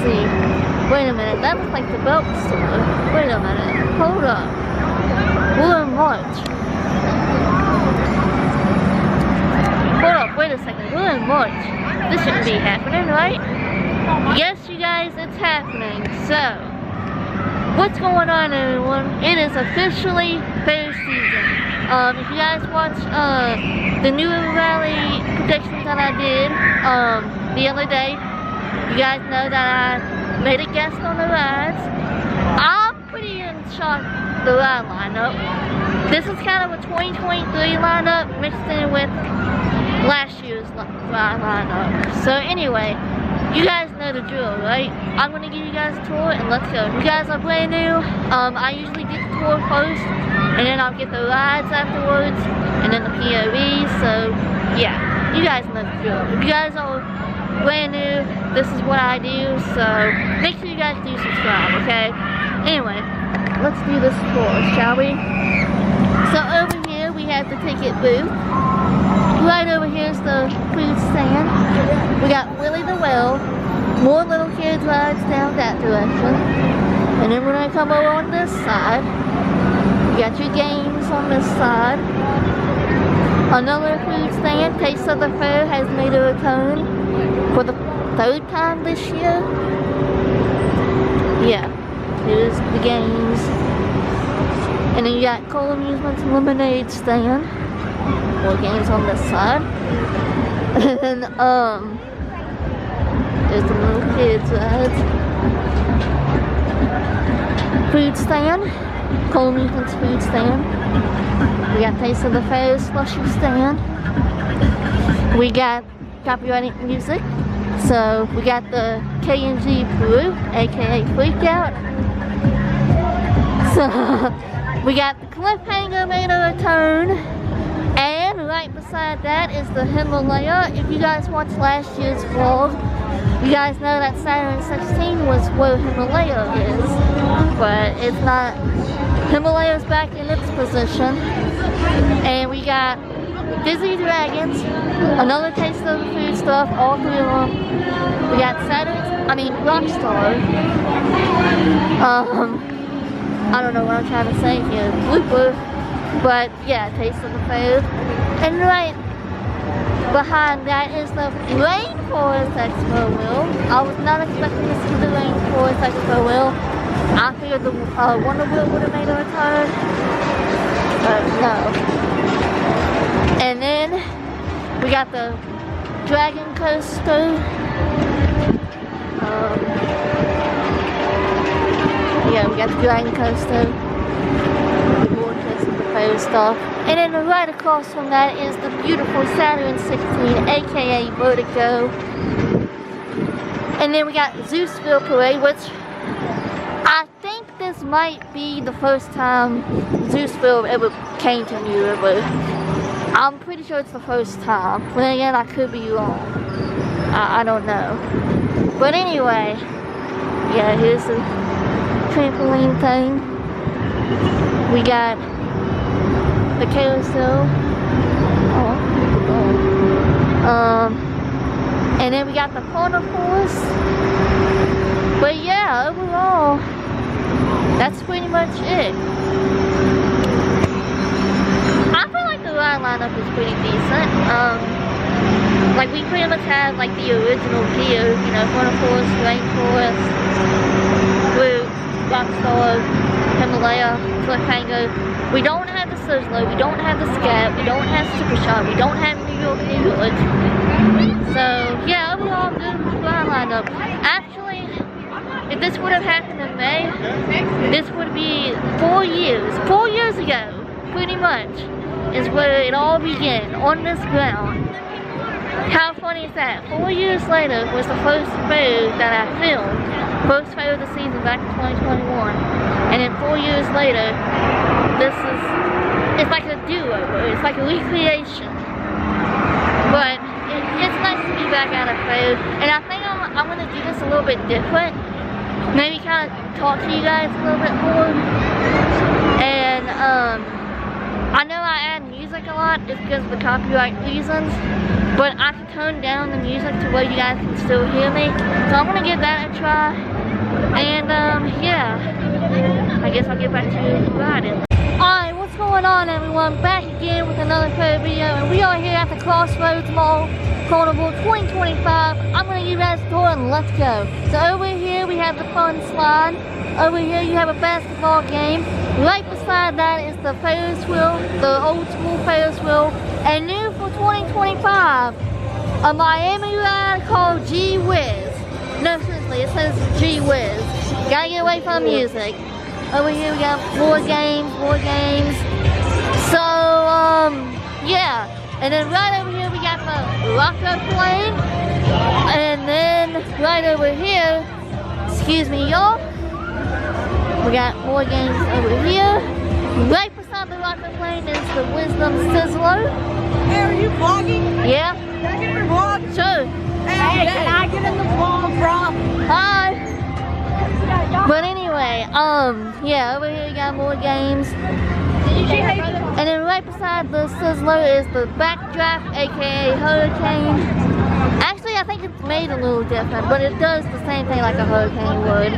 see. Wait a minute, that looks like the belt store. Wait a minute, hold up. We're in March. Hold up, wait a second, we're in March. This shouldn't be happening, right? Yes, you guys, it's happening. So, what's going on, everyone? It is officially fair season. If you guys watch the new rally predictions that I did the other day, you guys know that I made a guest on the rides. I'm pretty in shock the ride lineup. This is kind of a 2023 lineup mixed in with last year's ride lineup. So anyway, you guys know the drill, right? I'm gonna give you guys a tour and let's go. If you guys are brand new, I usually get the tour first and then I'll get the rides afterwards and then the POVs. So yeah, you guys know the drill. If you guys are brand new, this is what I do, so make sure you guys do subscribe, okay? Anyway, let's do this tour, shall we? So over here we have the ticket booth. Right over here is the food stand. We got Willie the Whale. More little kids rides down that direction. And then we're gonna come over on this side. You got your games on this side. Another food stand, Taste of the Fair, has made a return for the third time this year. Yeah, here's the games. And then you got Coal Amusements Lemonade stand. More games on this side. And there's the little kids rides. Food stand. Coal Amusements food stand. We got Taste of the Fair slushy stand. We got copyrighted music. So we got the K&G Peru, aka Freakout. So we got the Cliffhanger made a return. And right beside that is the Himalaya. If you guys watched last year's vlog, you guys know that Saturn 16 was where Himalaya is. But it's not. Himalaya's back in its position. And we got Dizzy Dragons, another Taste of the Food stuff, all three of them. We got Rockstar. I don't know what I'm trying to say here. Blooper. But yeah, Taste of the Food. And right behind that is the Rainforest Expo wheel. I was not expecting to see the Rainforest Expo wheel. I figured the Wonder Wheel would have made a return. But no. And then we got the Dragon Coaster. Yeah, we got the Dragon Coaster. The more Taste of the Fair stuff. And then right across from that is the beautiful Saturn 16, aka Vertigo. And then we got Zeusville Parade, which I think this might be the first time Zeusville ever came to New River. I'm pretty sure it's the first time. But then again, I could be wrong. I don't know. But anyway, yeah, here's the trampoline thing. We got the carousel. And then we got the Carnivals. But yeah, overall, that's pretty much it. I feel like the ride lineup is pretty decent. Like we pretty much have like the original gear, you know, Carnivals, Rainforest, Blue, Rockstar, Himalaya, Cliffhanger. We don't have the Sizzler, we don't have the Scat, we don't have Super Shot, we don't have New York, New York. So yeah, overall good ride lineup. Actually, if this would have happened in May, this would be 4 years. 4 years ago, pretty much, is where it all began, on this ground. How funny is that? 4 years later was the first fair that I filmed. First fair of the season back in 2021. And then 4 years later, it's like a do-over. It's like a recreation. But it's nice to be back at a fair. And I think I'm going to do this a little bit different. Maybe kind of talk to you guys a little bit more. And I know I add music a lot just because of the copyright reasons. but I can tone down the music to where you guys can still hear me. So I'm gonna give that a try. And yeah, I guess I'll get back to you riding. Alright, what's going on everyone? Back again with another video, and we are here at the Crossroads Mall Carnival 2025. I'm gonna give you guys a tour and let's go. So over here we have the fun slide. Over here you have a basketball game. Right beside that is the Ferris wheel, the old school Ferris wheel. And new for 2025, a Miami ride called G Whiz. No, seriously, it says G Whiz. Gotta get away from music. Over here we got more games. So, yeah. And then right over here we got the rocker plane. And then right over here, excuse me y'all, we got more games over here. Right beside the rocker plane is the Wisdom Sizzler. Hey, are you vlogging? Yeah. Can I get in your vlog? Sure. Hey, can I get in the vlog, bro? Hi. But anyway, yeah, over here you got more games. And then right beside the Sizzler is the Backdraft, aka Hurricane. Actually, I think it's made a little different, but it does the same thing like a hurricane would.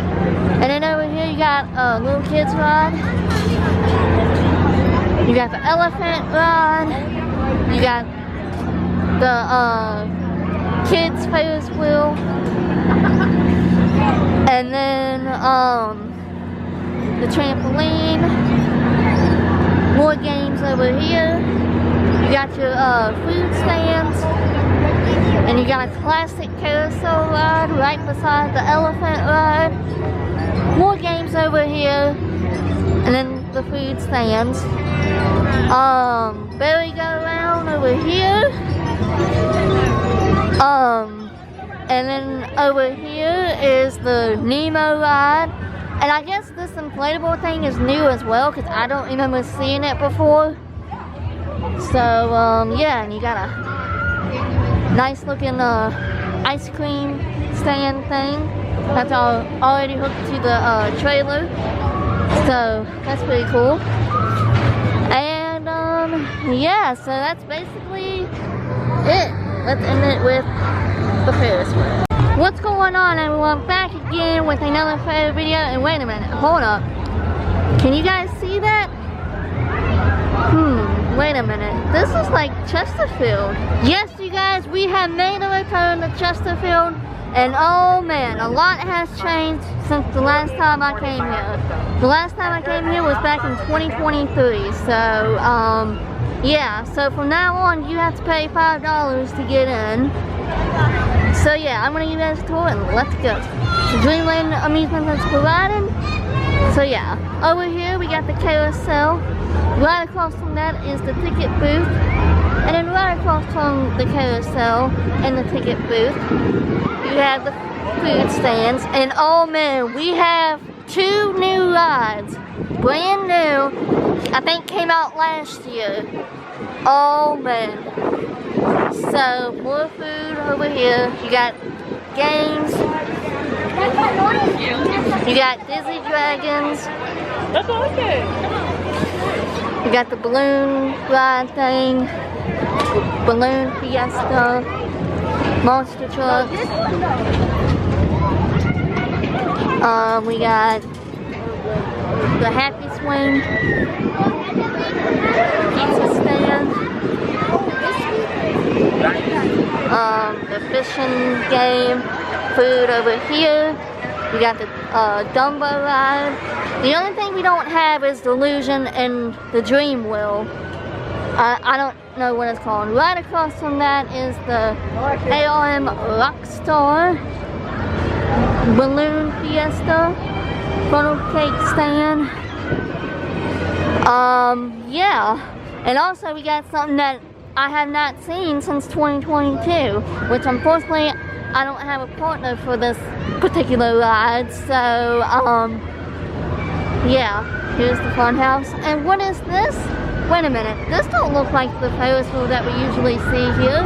And then over here you got a little kids ride. You got the elephant ride. You got the kids Ferris wheel. And then the trampoline. More games over here. You got your food stands. And you got a classic carousel ride right beside the elephant ride. More games over here. And then the food stands. Merry-go-round over here. And then over here is the Nemo ride. And I guess this inflatable thing is new as well, because I don't remember seeing it before. So, yeah, and you got a nice looking ice cream stand thing. That's already hooked to the trailer. So, that's pretty cool. And, yeah, so that's basically it. Let's end it with the Ferris wheel. What's going on everyone? Back again with another photo video. And wait a minute, hold up. Can you guys see that? Wait a minute. This is like Chesterfield. Yes, you guys, we have made a return to Chesterfield. And oh man, a lot has changed since the last time I came here. The last time I came here was back in 2023. So, yeah. So from now on, you have to pay $5 to get in. So yeah, I'm gonna give you guys a tour and let's go. So Dreamland Amusement is providing. So yeah, over here we got the carousel. Right across from that is the ticket booth. And then right across from the carousel and the ticket booth, you have the food stands. And oh man, we have 2 new rides. Brand new. I think came out last year. Oh man. So, more food over here. You got games. You got Disney Dragons. That's okay. You got the balloon ride thing. Balloon Fiesta. Monster trucks. We got the Happy Swing. Pizza stand. The fishing game, food over here. We got the Dumbo ride. The only thing we don't have is the Illusion and the Dream Wheel. I don't know what it's called. Right across from that is the ARM Rockstar Balloon Fiesta, funnel cake stand. Yeah. And also we got something that I have not seen since 2022, which unfortunately I don't have a partner for this particular ride. So, yeah, here's the fun house. And what is this? Wait a minute, this don't look like the Ferris wheel that we usually see here.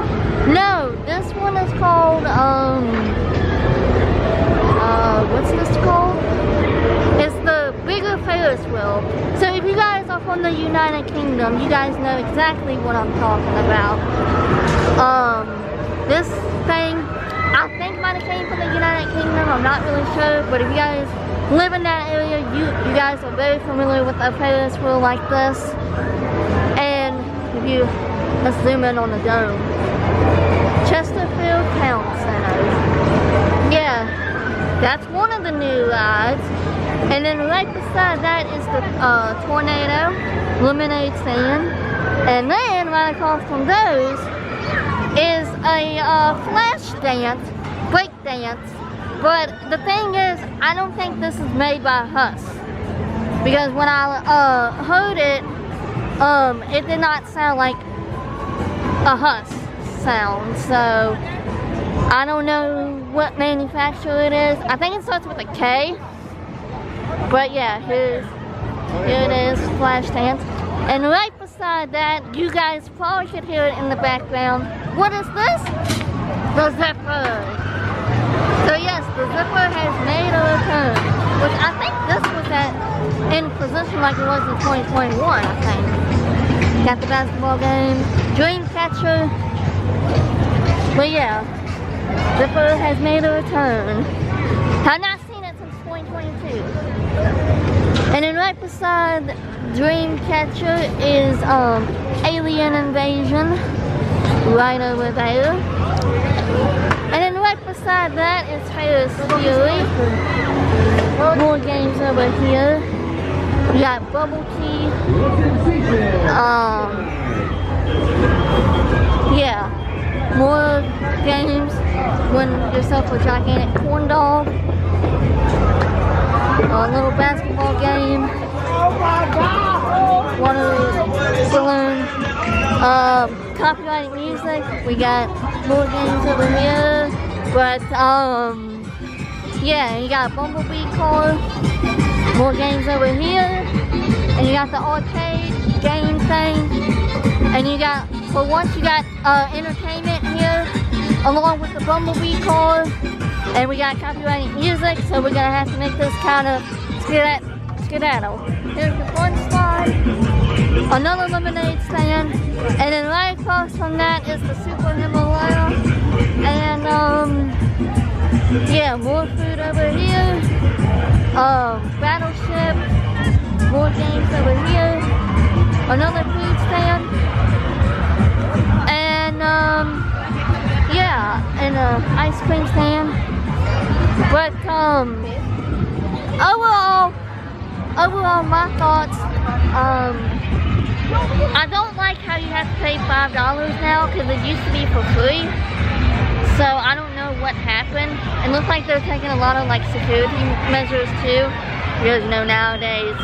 No, this one is called, what's this called? It's the bigger Ferris wheel. So if you guys are from the United Kingdom, you guys know exactly what I'm talking about. This thing, I think might have came from the United Kingdom, I'm not really sure, but if you guys live in that area, you guys are very familiar with a Ferris wheel like this. And if you, let's zoom in on the dome. Chesterfield Town Center. Yeah, that's one of the new rides. And then right beside that is the Tornado Lemonade Stand. And then right across from those is a flash dance, break dance. But the thing is, I don't think this is made by Huss. Because when I heard it, it did not sound like a Huss sound. So I don't know what manufacturer it is. I think it starts with a K. But yeah, here it is, flash dance. And right beside that, you guys probably should hear it in the background. What is this? The zipper. So yes, the zipper has made a return, which I think this was in position like it was in 2021, I think. Got the basketball game, Dreamcatcher. But yeah, zipper has made a return. Have not seen it since 2022. And then right beside Dreamcatcher is Alien Invasion, right over there. And then right beside that is Ferris Fury. More games over here. We got Bubble Tea. Yeah, more games. Win yourself a gigantic corn dog. A little basketball game. Water balloon. Copyrighted music. We got more games over here. But yeah, you got Bumblebee car. More games over here. And you got the arcade game thing. And you got, for once you got entertainment here along with the Bumblebee car. And we got copyrighted music, so we're gonna have to make this kind of skedaddle. Here's the fun slide, another lemonade stand, and then right across from that is the Super Himalaya. And yeah, more food over here. Battleship, more games over here. Another food stand, and yeah, and an ice cream stand. But overall my thoughts, I don't like how you have to pay $5 now because it used to be for free. So I don't know what happened. It looks like they're taking a lot of like security measures too. Because you know, nowadays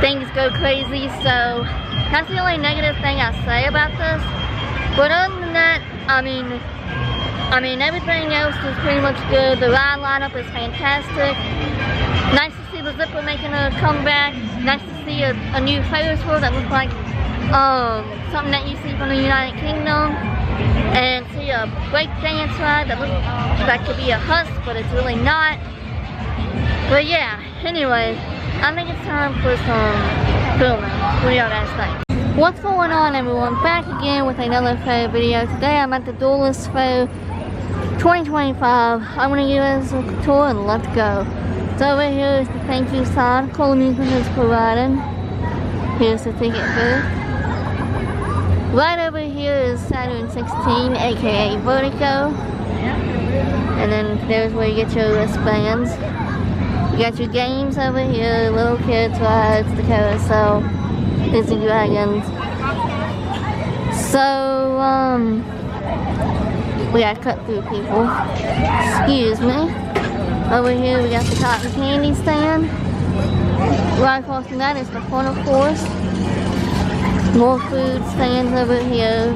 things go crazy, so that's the only negative thing I say about this. But other than that, I mean everything else is pretty much good. The ride lineup is fantastic. Nice to see the zipper making a comeback. Nice to see a new Ferris wheel that looks like something that you see from the United Kingdom. And see a break dance ride that looks like could be a Huss, but it's really not. But yeah, anyway, I think it's time for some filming. What do y'all guys think? What's going on, everyone? Back again with another fair video. Today I'm at the Duelist Fair 2025. I'm gonna give us a tour and let's go. So over here is the thank you sign. Cool music is provided. Here's the ticket booth. Right over here is Saturn 16, aka Vertigo. And then there's where you get your wristbands. You got your games over here, little kids rides, the carousel, Disney Dragons. So, we gotta cut through people. Excuse me. Over here we got the cotton candy stand. Right across from that is the fun, of course. More food stands over here.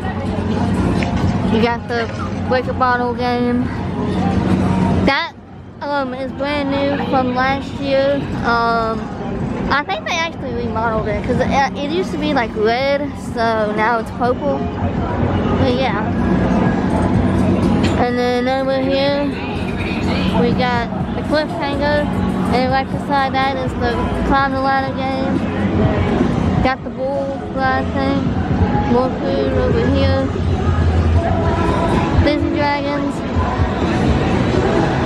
You got the break a bottle game. That is brand new from last year. I think they actually remodeled it because it used to be like red, so now it's purple. But yeah. And then over here we got the cliffhanger, and right beside that is the climb the ladder game. Got the bull ride thing. More food over here. Disney Dragons.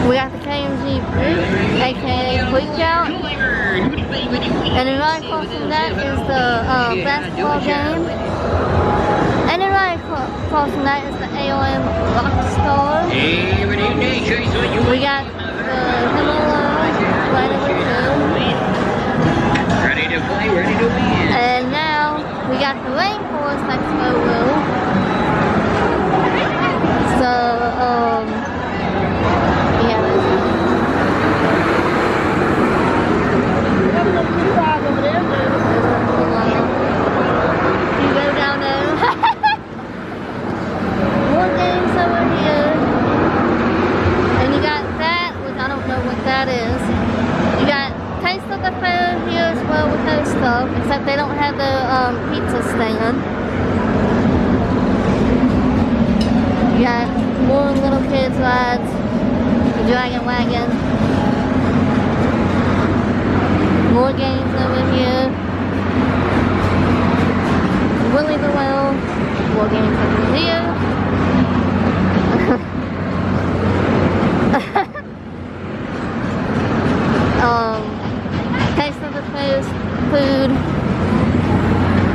We got the KMG Fruit, aka Quick Out. And then right across from that is the basketball game. And then right across from that is the AOM Rockstar. We got the Himalaya right over here. Ready to play, ready to win. And now we got the Rainforest Expo wheel. So, yeah. You go down there. More games over here. And you got that, which I don't know what that is. You got Taste of the Food here as well with those stuff, except they don't have the pizza stand. You got more little kids rides, the Dragon Wagon, more games over here, Willy the Whale, more games over here. Taste of the food,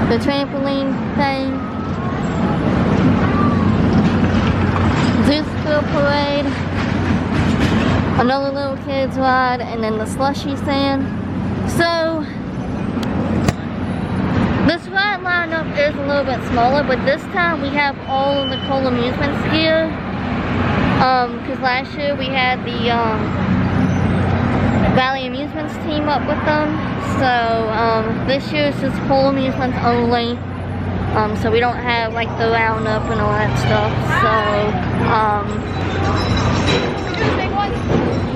the trampoline thing, Zoo Parade, another little kids ride, and then the slushy stand. So this ride lineup is a little bit smaller, but this time we have all of the Cole Amusements here. Because last year we had the Valley Amusements team up with them, so this year it's just Cole Amusements only, so we don't have like the roundup and all that stuff, so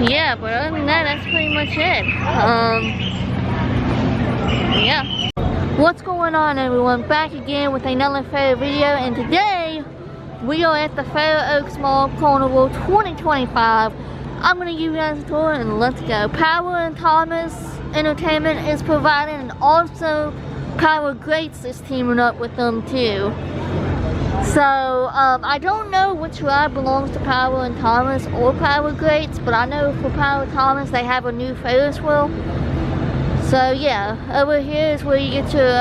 yeah, but other than that, that's pretty much it. Yeah. What's going on, everyone? Back again with another fair video, and today we are at the Fair Oaks Mall Carnival 2025. I'm going to give you guys a tour and let's go. Power and Thomas Entertainment is providing, and also Power Greats is teaming up with them too. So, I don't know which ride belongs to Power and Thomas or Power Greats, but I know for Power Thomas they have a new Ferris wheel. So yeah, over here is where you get your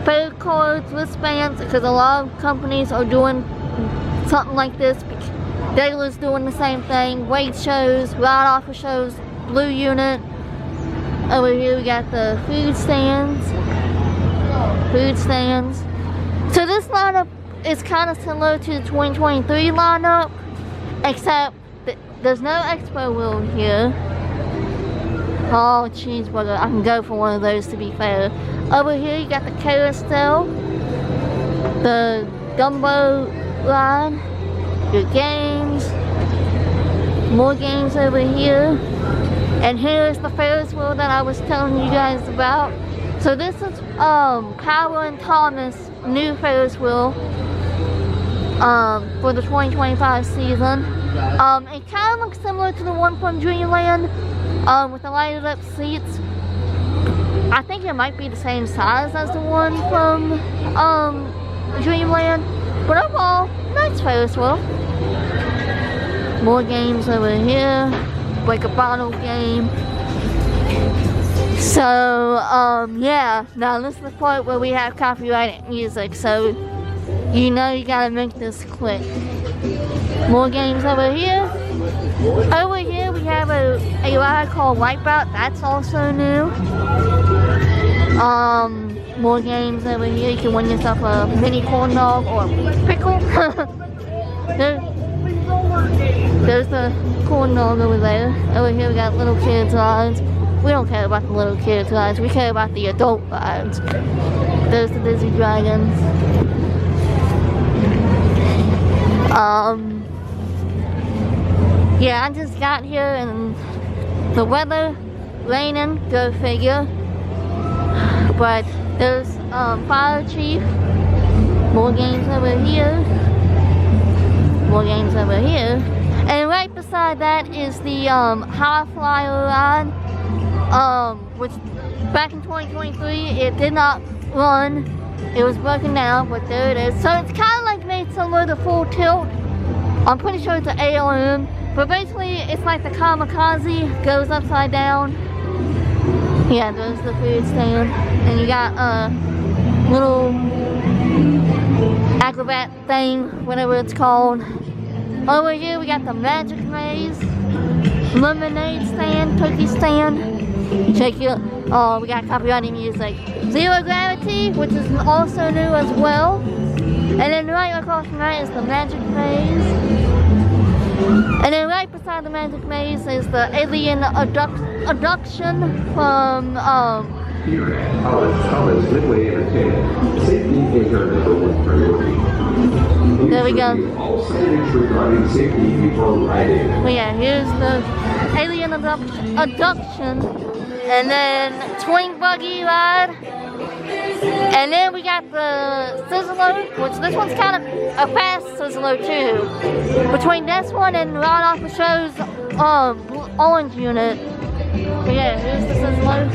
fair cards, wristbands, because a lot of companies are doing something like this. Daler's doing the same thing. Weight shows, ride offer shows, Blue Unit. Over here we got the food stands. So this lineup is kind of similar to the 2023 lineup, except there's no expo wheel here. Oh, cheeseburger. I can go for one of those, to be fair. Over here you got the carousel, the Dumbo ride, your games, more games over here, and here's the Ferris wheel that I was telling you guys about. So this is Power and Thomas new Ferris wheel for the 2025 season. It kind of looks similar to the one from Dreamland with the lighted up seats. I think it might be the same size as the one from Dreamland, but overall, nice Ferris wheel. More games over here, like a bottle game. So, yeah, now this is the part where we have copyrighted music, so you know you gotta make this quick. More games over here. Over here we have a ride called Wipeout, that's also new. More games over here. You can win yourself a mini corn dog or pickle. There's the corn dog over there. Over here we got little kids rides. We don't care about the little kids rides, we care about the adult rides. There's the Disney Dragons. Yeah, I just got here and the weather, raining, go figure. But there's Fire Chief, more games over here, more games over here. And right beside that is the High Flyer ride, which back in 2023, it did not run. It was broken down, but there it is. So it's kind of like made similar to Full Tilt. I'm pretty sure it's an ARM, but basically it's like the kamikaze, goes upside down. Yeah, there's the food stand. And you got a little acrobat thing, whatever it's called. Over here we got the magic maze, lemonade stand, turkey stand. Check it. We got copyrighted music. Zero Gravity, which is also new as well. And then right across from that is the magic maze. And then right beside the magic maze is the alien abduction from Here at Thomas Midway Entertainment, safety is our #1 priority. There we go. All signage regarding safety before riding. Well, yeah, here's the alien abduction. And then twin buggy ride. And then we got the Sizzler, which this one's kind of a fast Sizzler too. Between this one and right off the show's orange unit. But yeah, here's the Sizzler.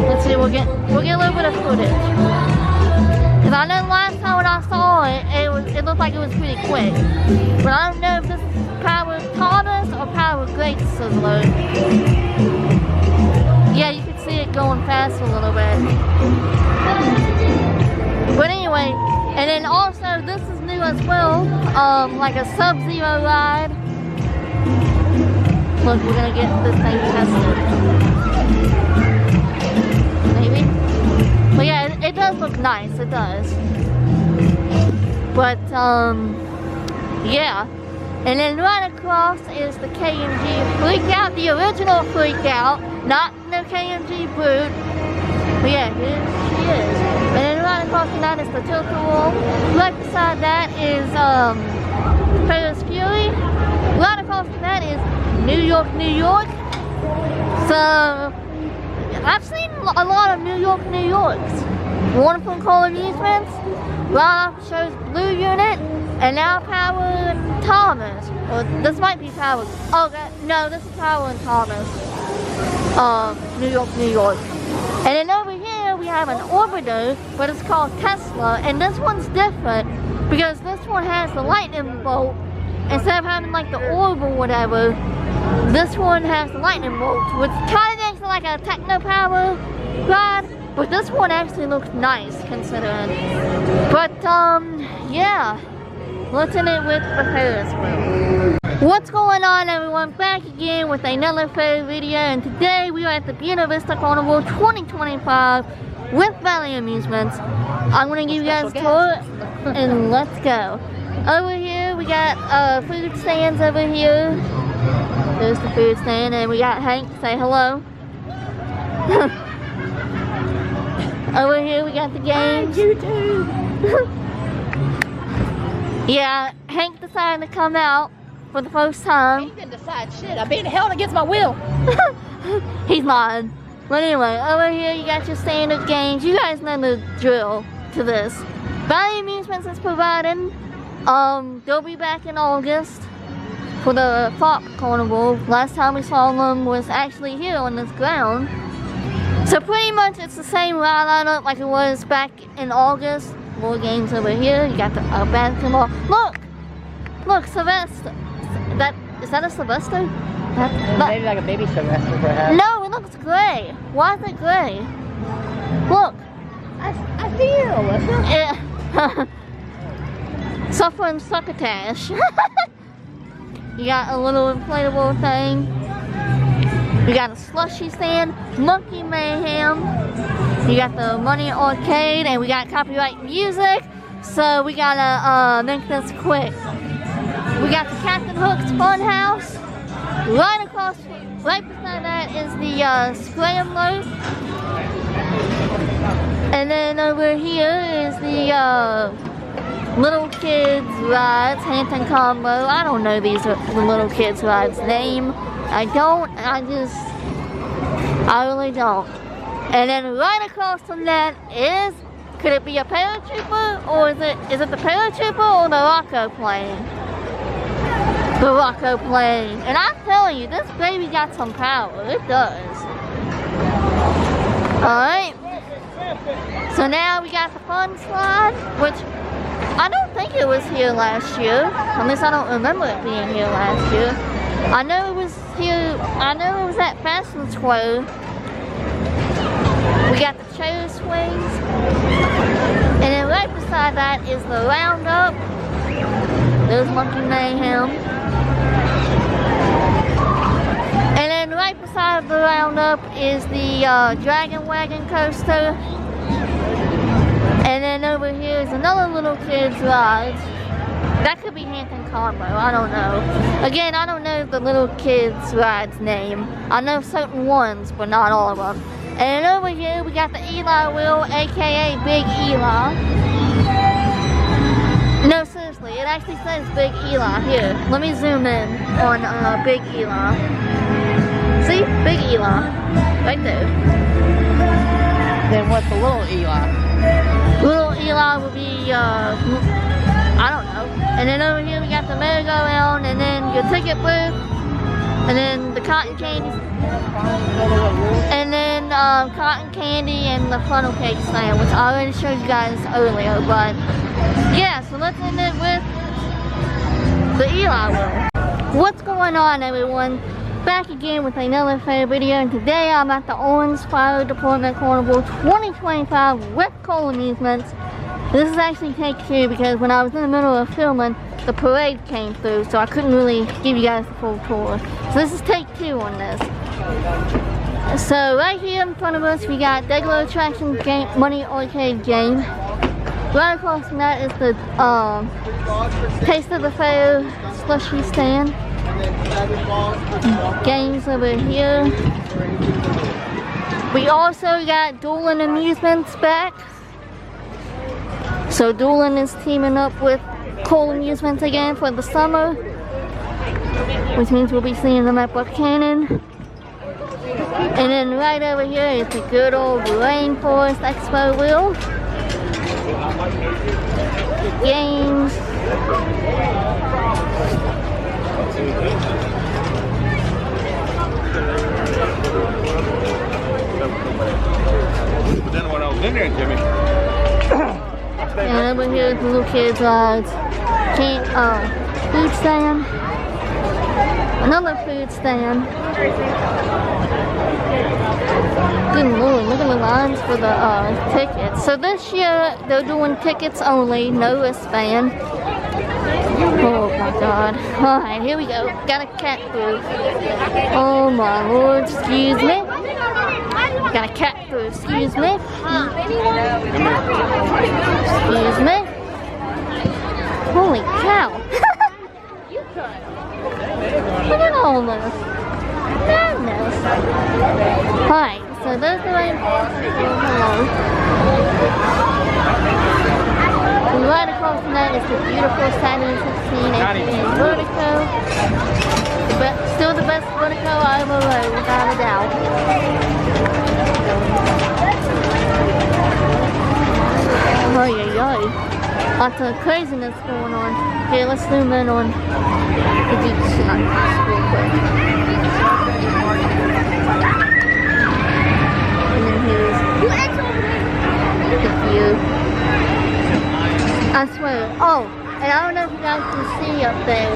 Let's see, we'll get a little bit of footage. Cause I know last time when I saw it, it looked like it was pretty quick. But I don't know if this is powered Thomas or powered Great Sizzler. Yeah, you can see it going fast a little bit. But anyway, and then also this is new as well, like a Sub-Zero ride. Look, we're gonna get this thing tested. Maybe? But yeah, it does look nice, it does. But, yeah. And then right across is the KMG Freakout, the original Freakout, not the KMG Brute. But yeah, here she is. And then right across from that is the Tilt-A-Whirl. Right beside that is Ferris Fury. Right across from that is New York, New York. So I've seen a lot of New York, New Yorks. Wonderful Coal Amusements, right off the show's Blue Unit, and now powered Thomas. Or this might be powered. Oh no, this is powered Thomas. New York, New York. And then over here we have an orbiter, but it's called Tesla, and this one's different because this one has the lightning bolt. Instead of having like the orb or whatever, this one has the lightning bolt, which kind of makes it like a techno power ride, but this one actually looks nice considering. But yeah, what's in it with the Ferris wheel? What's going on, everyone? Back again with another favorite video, and today we are at the Buena Vista Carnival 2025 with Valley Amusements. I'm gonna give you guys a tour, and let's go. Over here we got food stands over here. There's the food stand, and we got Hank, say hello. Over here we got the games. YouTube. Yeah, Hank decided to come out for the first time. He didn't decide shit. I'm being held against my will. He's lying. But anyway, over here you got your standard games. You guys know the drill to this. Valley Amusements is providing. They'll be back in August for the FOP Carnival. Last time we saw them was actually here on this ground. So pretty much it's the same ride lineup like it was back in August. More games over here. You got the basketball. Look, Sylvester. Is that a Sylvester? Maybe like a baby Sylvester, perhaps. No, it looks gray. Why is it gray? Look. I feel. Yeah. Suffering succotash. You got a little inflatable thing. You got a slushy stand, Monkey Mayhem. You got the Money Arcade, and we got copyright music. So we gotta make this quick. We got the Captain Hook's Funhouse. Right beside that is the Scrambler. And then over here is the little kids rides, Hampton Combo. I don't know the little kids rides name. I really don't. And then right across from that is, could it be a paratrooper, or is it the paratrooper or the Rocco plane? The Rocco plane. And I'm telling you, this baby got some power. It does. Alright. So now we got the fun slide, which I don't think it was here last year. At least I don't remember it being here last year. I know it was here, I know it was at Fashion Square. We got the chair swings. And then right beside that is the roundup. There's Monkey Mayhem. And then right beside the roundup is the Dragon Wagon coaster. And then over here is another little kid's ride. That could be Hampton Combo, I don't know. Again, I don't know the little kid's ride's name. I know certain ones, but not all of them. And over here we got the Eli wheel, aka Big Eli. No, seriously, it actually says Big Eli here. Let me zoom in on Big Eli. See? Big Eli. Right there. Then what's the little Eli? Little Eli will be, I don't know. And then over here we got the merry-go-round, and then your ticket booth, and then the cotton candy, and then cotton candy and the funnel cake stand, which I already showed you guys earlier. But yeah, so let's end it with the Eli wheel. What's going on, everyone? Back again with another fair video, and today I'm at the Orange Fire Department Carnival 2025 with Cole Amusements. This is actually take 2 because when I was in the middle of filming, the parade came through, so I couldn't really give you guys the full tour. So this is take 2 on this. So right here in front of us, we got regular attraction game, money arcade game. Right across from that is the Taste of the Fair slushy stand. Games over here. We also got Doolin Amusements back. So Doolin is teaming up with Cole Amusements again for the summer, which means we'll be seeing them at Buchanan. And then right over here is the good old Rainforest Expo wheel. Games. But then when I was in there, Jimmy. And over here is the little kids' rides. Food stand. Another food stand. Good lord, look at the lines for the tickets. So this year they're doing tickets only, no wristband. Oh my god. Alright, here we go. Got a cat through. Oh my lord, excuse me. Got a cat through, excuse me. Excuse me. Holy cow. Look at all this. Madness. Alright, so there's the rain. Hello. And right across from that is the beautiful Saturn 16 aka Vertigo. Still the best Vertigo I ever rode, without a doubt. Oh yeah, yeah. Lots of craziness going on. Okay, let's zoom in on the deep sea real quick. And then here's the view. I swear. Oh, and I don't know if you guys can see up there.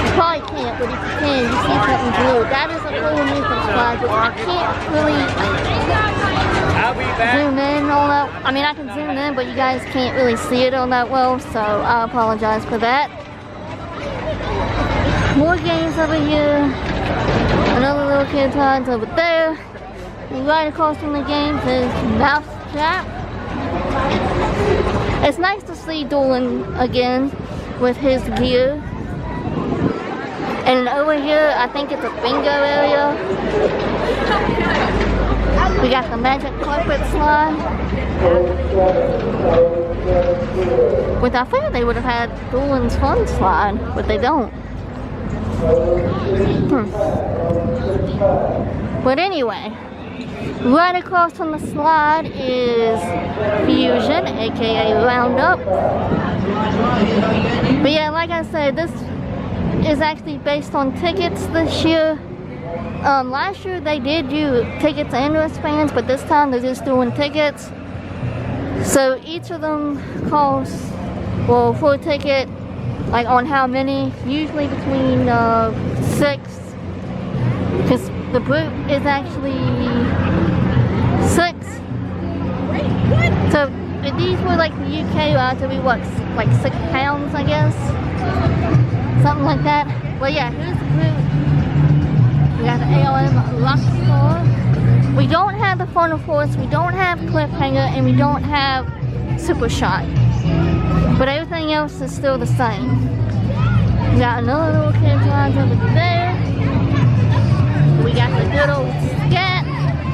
You probably can't, but if you can, you see something blue. That is a Cole Amusements flag, which I can't really zoom in on that. I mean, I can zoom in, but you guys can't really see it on that well, so I apologize for that. More games over here. Another little kid's rides over there. And right across from the games is Mousetrap. It's nice to see Doolin again with his gear. And over here, I think it's a bingo area. We got the magic carpet slide. Which I thought they would have had Doolin's fun slide, but they don't. But anyway, right across from the slide is Fusion, aka Roundup. But yeah, like I said, this is actually based on tickets this year. Last year they did do tickets and wristbands, but this time they're just doing tickets. So each of them costs, well, for a ticket, like on how many, usually between 6, because the group is actually 6. So if these were like the UK route, it'd be what, like £6, I guess? Something like that. Well, yeah, here's the group. We got the ALM Luxor. We don't have the Funnel Force, we don't have Cliffhanger, and we don't have Super Shot. But everything else is still the same. We got another little kid's lodge over there. We got the good old Scat.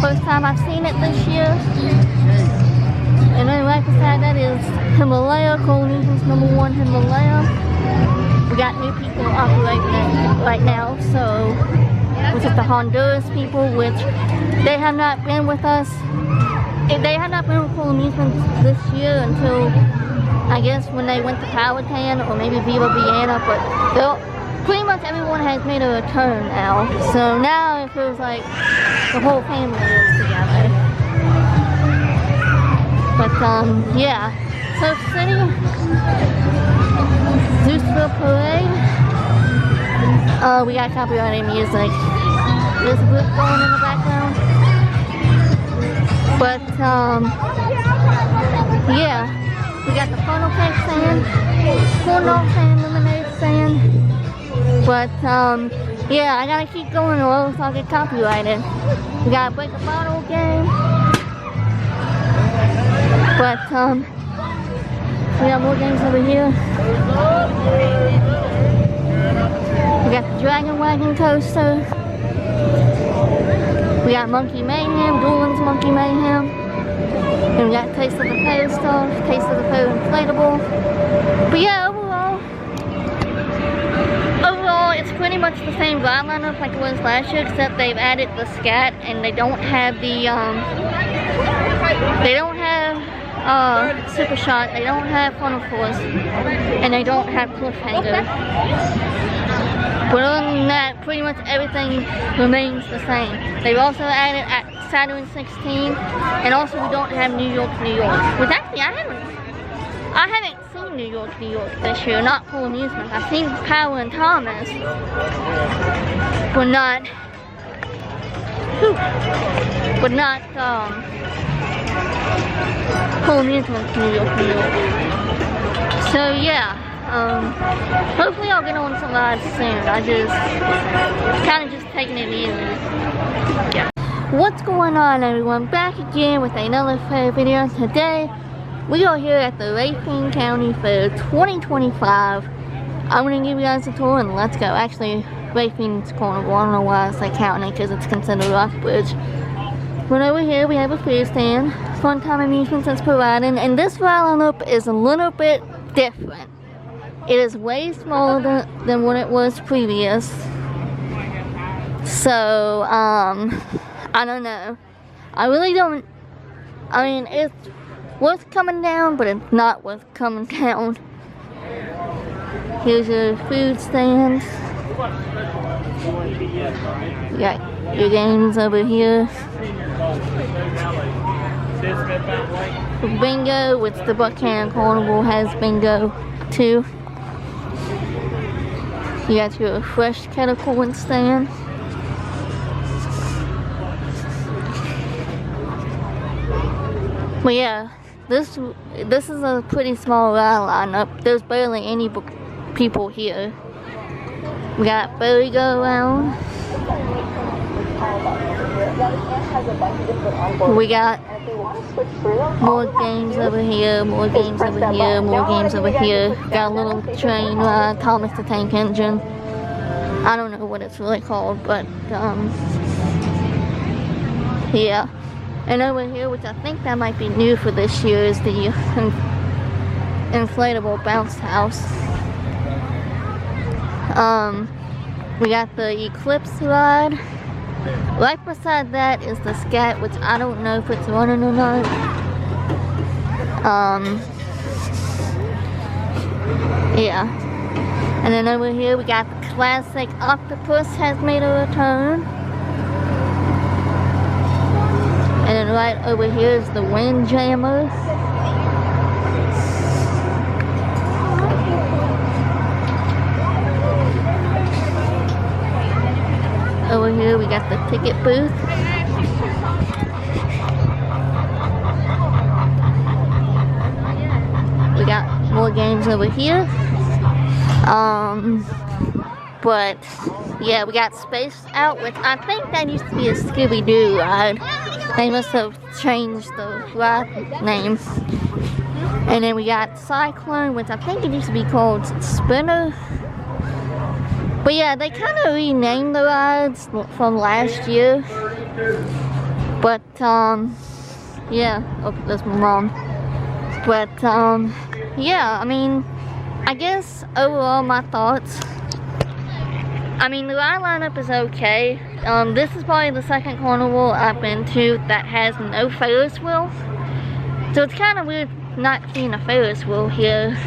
First time I've seen it this year. And then right beside that is Himalaya, Coalition's #1 Himalaya. We got new people operating it right now, so which is the Honduras people, which they have not been with us. They have not been with Cool Amusements this year until I guess when they went to Powhatan or maybe Viva Vienna, but pretty much everyone has made a return now. So now it feels like the whole family is together. But yeah, Surf City, Zeusville Parade. We got copyrighted music. There's a group going in the background. But yeah, we got the funnel cake stand, corn dog stand, lemonade stand. But yeah, I gotta keep going or else I'll get copyrighted. We got a break a bottle game. But we got more games over here. We got the Dragon Wagon coaster. We got Monkey Mayhem, Doolin's Monkey Mayhem. And we got Taste of the Fair stuff, Taste of the Fair inflatable. But yeah, overall, it's pretty much the same ride lineup like it was last year, except they've added the Scat and they don't have the Super Shot, they don't have Funnel Force, and they don't have Cliffhanger. But other than that, pretty much everything remains the same. They've also added at Saturn 16, and also we don't have New York, New York. Which actually I haven't seen New York, New York this year, not Cool Amusements. I've seen Power and Thomas, but not Cool Amusements, New York, New York. So yeah. Hopefully I'll get on some rides soon. I just kind of just taking it easy. Yeah. What's going on, everyone? Back again with another fair video. Today we are here at the Racine County Fair 2025. I'm gonna give you guys a tour and let's go. Actually, Racine's Carnival. I don't know why I say county because it's considered Rockbridge. But over here we have a food stand. Fun time amusements that's provided, and this ride lineup is a little bit different. It is way smaller than what it was previous. So, I don't know. I really don't, I mean, it's worth coming down, but it's not worth coming down. Here's your food stands. You got your games over here. Bingo, which the Buckhannon Carnival has bingo too. You got your fresh kettle corn stand. But yeah, this is a pretty small ride lineup. There's barely any people here. We got Berry Go Around. We got more games over here, more games over here, more games over here. Got a little train ride, Thomas the Tank Engine. I don't know what it's really called, but yeah. And over here, which I think that might be new for this year, is the inflatable bounce house. We got the Eclipse ride. Right beside that is the Scat, which I don't know if it's running or not. Yeah. And then over here we got the classic Octopus has made a return. And then right over here is the Windjammers. Over here we got the ticket booth. We got more games over here. But yeah, we got Space Out, which I think that used to be a Scooby-Doo ride. They must have changed the ride name. And then we got Cyclone, which I think it used to be called Spinner. But yeah, they kind of renamed the rides from last year. But yeah, oh, that's my mom. But yeah, I mean, I guess overall my thoughts. I mean, the ride lineup is okay. This is probably the second carnival I've been to that has no Ferris wheel. So it's kind of weird not seeing a Ferris wheel here.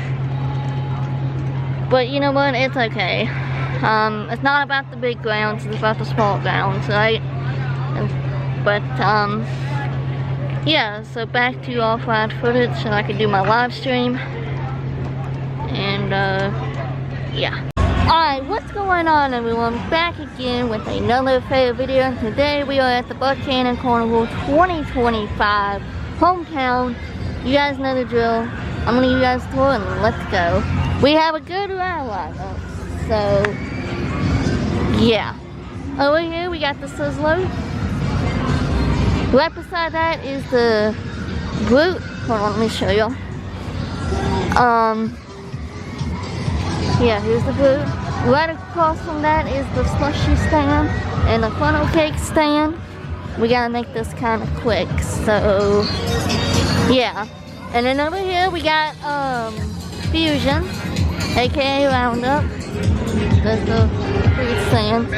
But you know what, it's okay. It's not about the big grounds, it's about the small grounds, right? But yeah, so back to off-ride footage so I can do my live stream. And yeah. Alright, what's going on everyone? Back again with another favorite video, and today we are at the Buchanan Carnival 2025 hometown. You guys know the drill. I'm gonna give you guys a tour and let's go. We have a good ride lineup, so yeah. Over here we got the Sizzler. Right beside that is the Brute. Hold on, let me show you. Yeah, here's the Brute. Right across from that is the slushy stand and the funnel cake stand. We gotta make this kind of quick, so yeah. And then over here we got Fusion, aka Roundup. That's the food stand.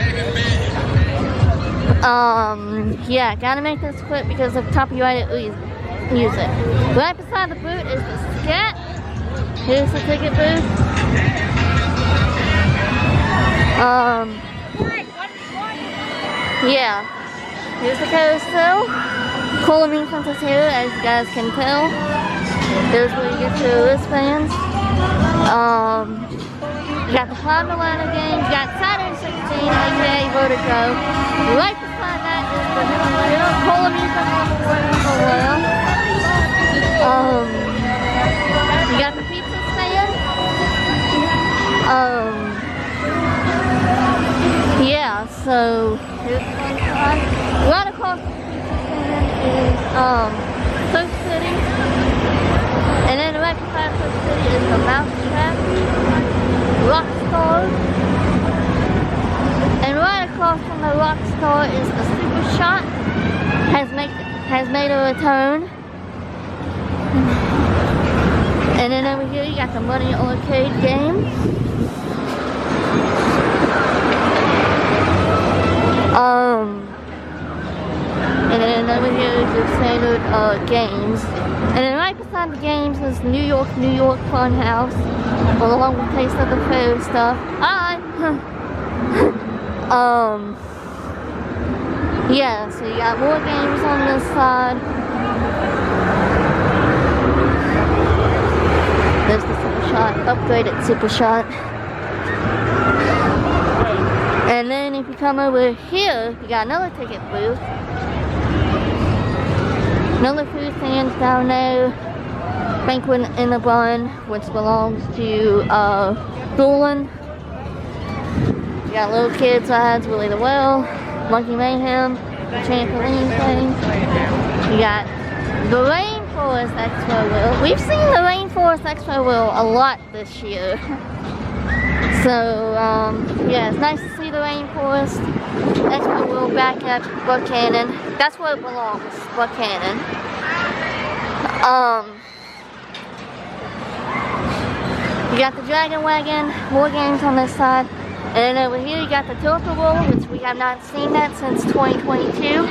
Yeah, gotta make this quick because of copyrighted music. Right beside the booth is the Scat. Here's the ticket booth. Yeah, here's the carousel. Cool amusements is here, as you guys can tell. Here's where you get your wristbands. You got the Climb the Ladder game. You got Saturn 16, aka Vertigo. Right beside that is the little cool amusement on the wall. You got the pizza stand. Yeah, so here's one side. Right across the pizza stand is Surf City. And then right beside Surf City is the Mousetrap, Rockstar. And right across from the Rockstar is the Super Shot. Has made a return. And then over here you got the Money Arcade game. And then over here is your standard games. And then right beside the games is New York Fun House, along with Taste of the Fair stuff. Yeah, so you got more games on this side. There's the Super Shot, upgraded Super Shot. And then if you come over here, you got another ticket booth. Another food stands down there. Banquet in the Bun, which belongs to Doolin. You got little kids rides, Willie the Well, Monkey Mayhem, trampoline thing. You got the Rainforest Expo Wheel. We've seen the Rainforest Expo Wheel a lot this year. So, yeah, it's nice to see the Rainforest Expo Wheel back at Buchanan. That's where it belongs, Buchanan. You got the Dragon Wagon, more games on this side. And then over here you got the Tilt-A-Whirl, which we have not seen that since 2022.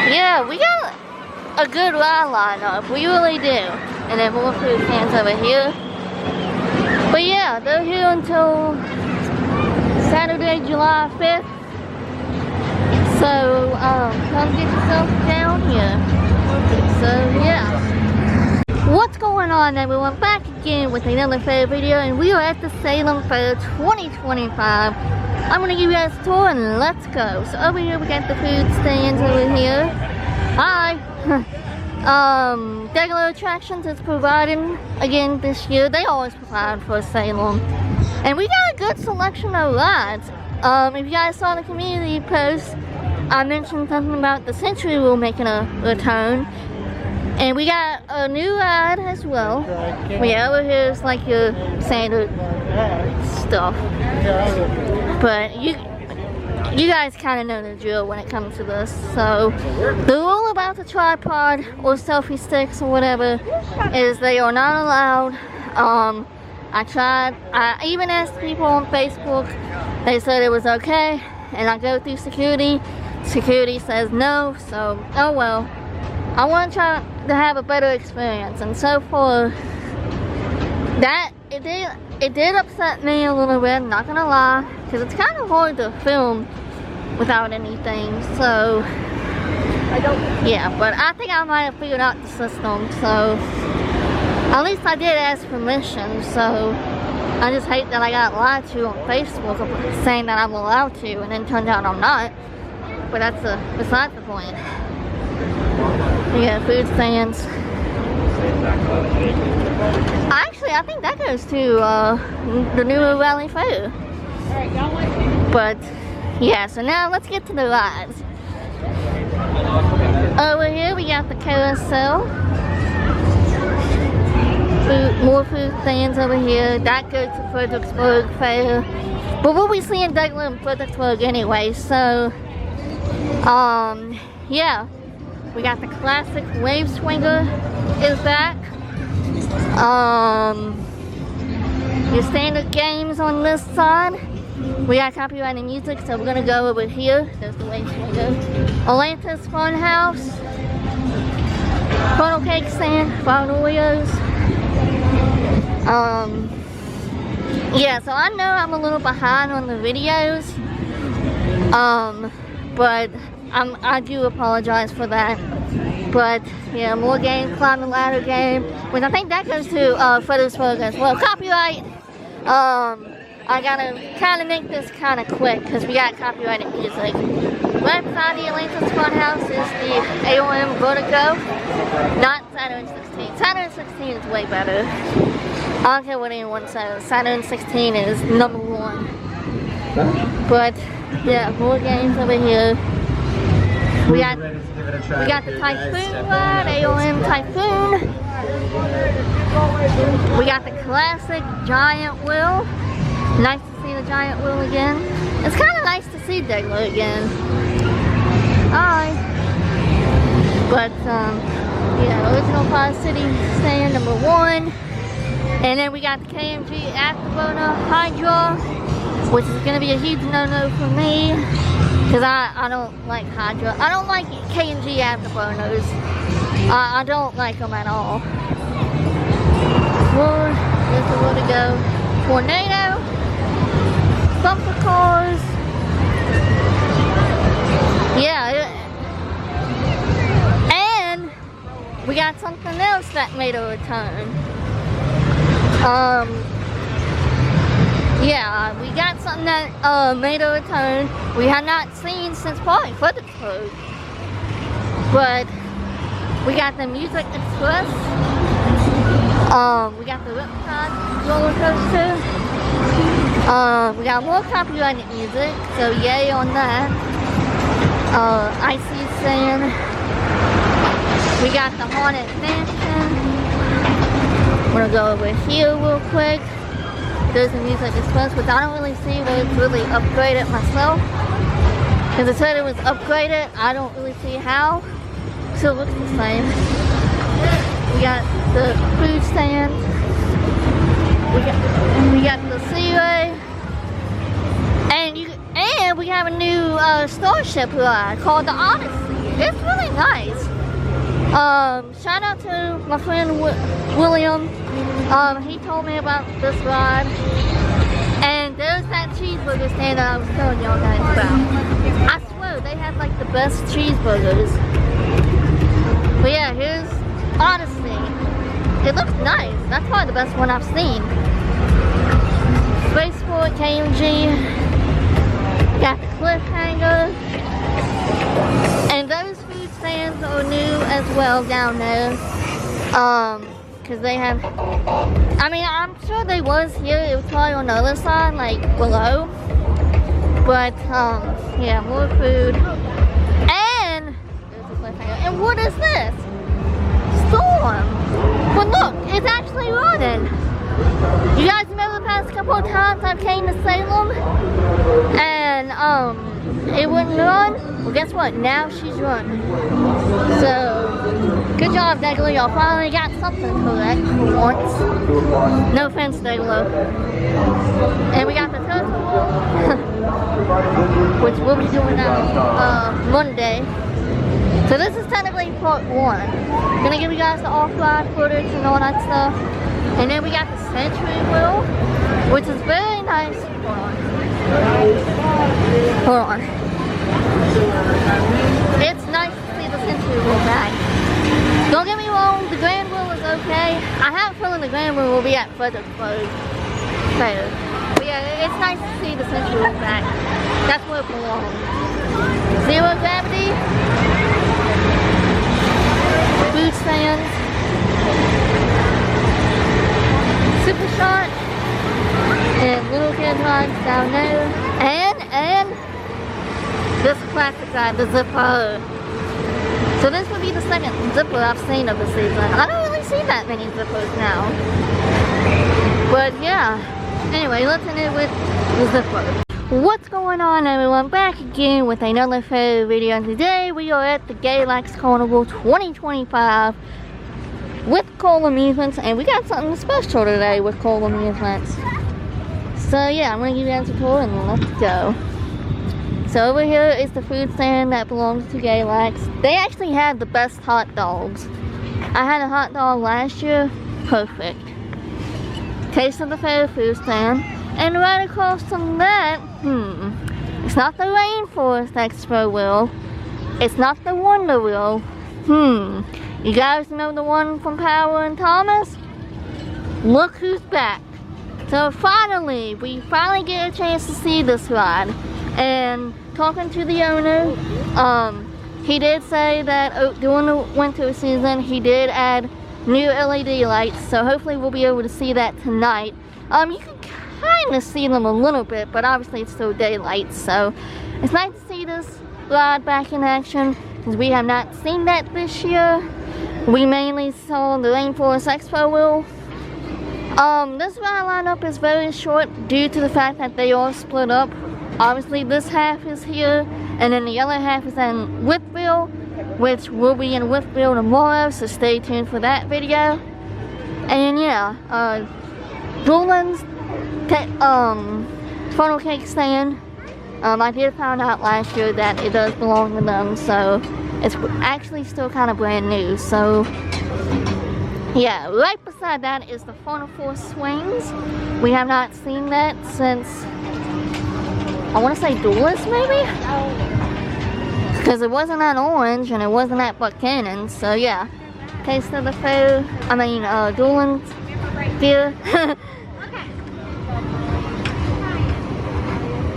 Yeah, we got a good ride lineup, we really do. And then more food stands over here. But yeah, they're here until Saturday, July 5th. So, come get yourself down here. So, yeah. What's going on, everyone? Back again with another fair video, and we are at the Salem Fair 2025. I'm gonna give you guys a tour and let's go. So over here we got the food stands over here. Hi. Regular attractions is providing again this year. They always provide for Salem. And we got a good selection of rides. If you guys saw the community post, I mentioned something about the Century Wheel making a return. And we got a new ride as well. Yeah, over here is like your standard stuff. But you guys kind of know the drill when it comes to this. So the rule about the tripod or selfie sticks or whatever is they are not allowed. I even asked people on Facebook, they said it was okay, and I go through security says no, so oh well. I want to try to have a better experience, and so far that it did upset me a little bit, not gonna lie, because it's kind of hard to film without anything. So yeah, but I think I might have figured out the system, so at least I did ask permission. So I just hate that I got lied to on Facebook saying that I'm allowed to, and then turned out I'm not. But that's besides the point. We got food stands. Actually, I think that goes to the New Valley Fair. But yeah, so now let's get to the rides. Over here we got the carousel. More food stands over here. That goes to Fredericksburg Fair. But we'll be seeing Douglas in Fredericksburg anyway, so yeah. We got the classic wave swinger is back. Your standard games on this side. We got copyrighted music, so we're gonna go over here. There's the wave swinger. Atlantis Funhouse. Funnel cake stand, fried Oreos. Yeah, so I know I'm a little behind on the videos. But I do apologize for that. But yeah, more games, climb the ladder game, which I think that goes to Fredericksburg as well. Copyright. I gotta kind of make this kind of quick because we got copyrighted music. Right beside the Atlantis Funhouse is the AOM Vertigo, not Saturn 16. Saturn 16 is way better. I don't care what anyone says. Saturn 16 is #1. But yeah, more games over here. We got the Typhoon ride, AOM Typhoon. We got the classic giant wheel. Nice to see the giant wheel again. It's kind of nice to see Degler again. Hi. But yeah, original Five City stand #1. And then we got the KMG Afterburner Hydra, which is gonna be a huge no-no for me. Because I don't like Hydra. I don't like K&G Afterburners. I don't like them at all. Well, there's the way to go. Tornado. Bumper cars. Yeah. And we got something else that made a return. Yeah, we got something that made a return. We have not seen since probably Fredericksburg. But we got the Music Express. We got the Riptide roller coaster. We got more copyrighted music, so yay on that. Icy Sand. We got the Haunted Mansion. I'm gonna go over here real quick. There's the Music Express, which I don't really see where it's really upgraded myself. Because it said it was upgraded, I don't really see how. Still looks the same. We got the food stand. We got the Seaway. And we have a new Starship ride called the Odyssey. It's really nice. Shout out to my friend William. He told me about this ride. And there's that cheeseburger stand that I was telling y'all guys about. I swear know, they have like the best cheeseburgers. But yeah, here's Odyssey. It looks nice. That's probably the best one I've seen. Spaceport, KMG. Got the cliffhanger. And those food stands are new as well down there. Cause they have, I mean, I'm sure they was here. It was probably on the other side, like below. But, yeah, more food. And, there's a cliffhanger. And what is this? Storm. But look, it's actually running. You guys remember the past couple of times I came to Salem? And, it wouldn't run? Well, guess what? Now she's running. So, good job, Deglo. Y'all finally got something correct for once. No offense, Deglo. And we got the turtle, which we'll be doing on Monday. So this is technically part 1. Gonna give you guys the off-ride footage and all that stuff. And then we got the Century Wheel, which is very nice. Hold on. It's nice to see the Century Wheel back. Don't get me wrong, the Grand Wheel is okay. I have a feeling the Grand Wheel will be at Fredericksburg fair. But yeah, it's nice to see the Century Wheel back. That's where it belongs. Zero gravity. Food stands. Super shot. And little kid rides down there. And this classic ride, the zipper. So this would be the second zipper I've seen of the season. I don't really see that many zippers now. But yeah. Anyway, let's end it with the zipper. What's going on, everyone? Back again with another fair video. And today we are at the Galax Carnival 2025 with Cole Amusements. And we got something special today with Cole Amusements. So yeah, I'm going to give you guys a tour and let's go. So over here is the food stand that belongs to Galax. They actually have the best hot dogs. I had a hot dog last year. Perfect. Taste of the Fair food stand. And right across from that, it's not the Rainforest Expo wheel. It's not the Wonder Wheel. You guys know the one from Power and Thomas? Look who's back. So finally, we finally get a chance to see this ride. And talking to the owner, he did say that during the winter season, he did add new LED lights. So hopefully we'll be able to see that tonight. You can kind of see them a little bit, but obviously it's still daylight. So it's nice to see this ride back in action, because we have not seen that this year. We mainly saw the Rainforest Expo wheel. This ride lineup is very short due to the fact that they are split up. Obviously this half is here, and then the other half is in Whitville, which will be in Whitville tomorrow, so stay tuned for that video. And yeah, Dulan's funnel cake stand, I did find out last year that it does belong to them, so it's actually still kind of brand new. So yeah, right beside that is the Funnel Force swings. We have not seen that since, I want to say Duelist maybe? Because it wasn't at Orange and it wasn't at Buchanan, so yeah. Taste of the Fair, Dueland's gear.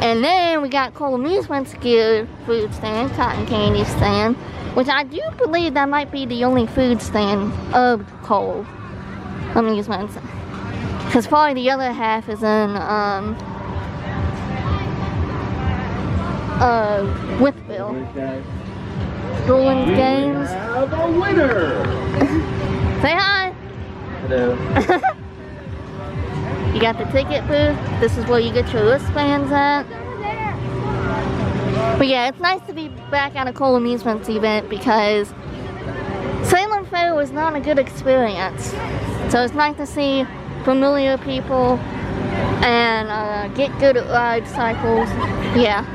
And then we got Cole Amusements gear food stand, cotton candy stand, which I do believe that might be the only food stand of Cole Amusements. Because probably the other half is in Whitville. Dueland's Games. Have a winner! Say hi! Hello. You got the ticket booth. This is where you get your wristbands at. But yeah, it's nice to be back at a Cole Amusements event, because Salem Fair was not a good experience. So it's nice to see familiar people and get good ride cycles. Yeah.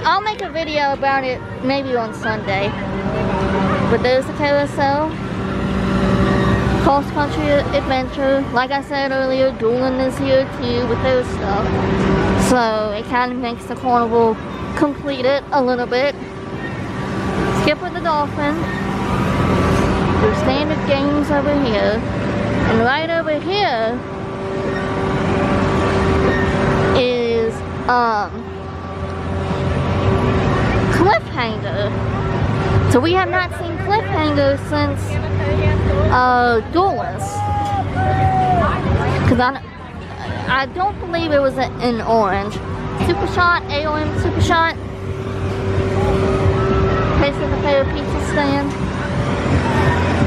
I'll make a video about it maybe on Sunday. But there's the carousel. Cross Country Adventure. Like I said earlier, Dueland is here too with their stuff. So it kind of makes the carnival completed a little bit. Skip with the dolphin. Your standard games over here. And right over here is Cliffhanger. So we have not seen Cliffhanger since Duelist. Because I don't believe it was in orange. Super Shot, AOM Super Shot. Taste of the Fair Pizza Stand.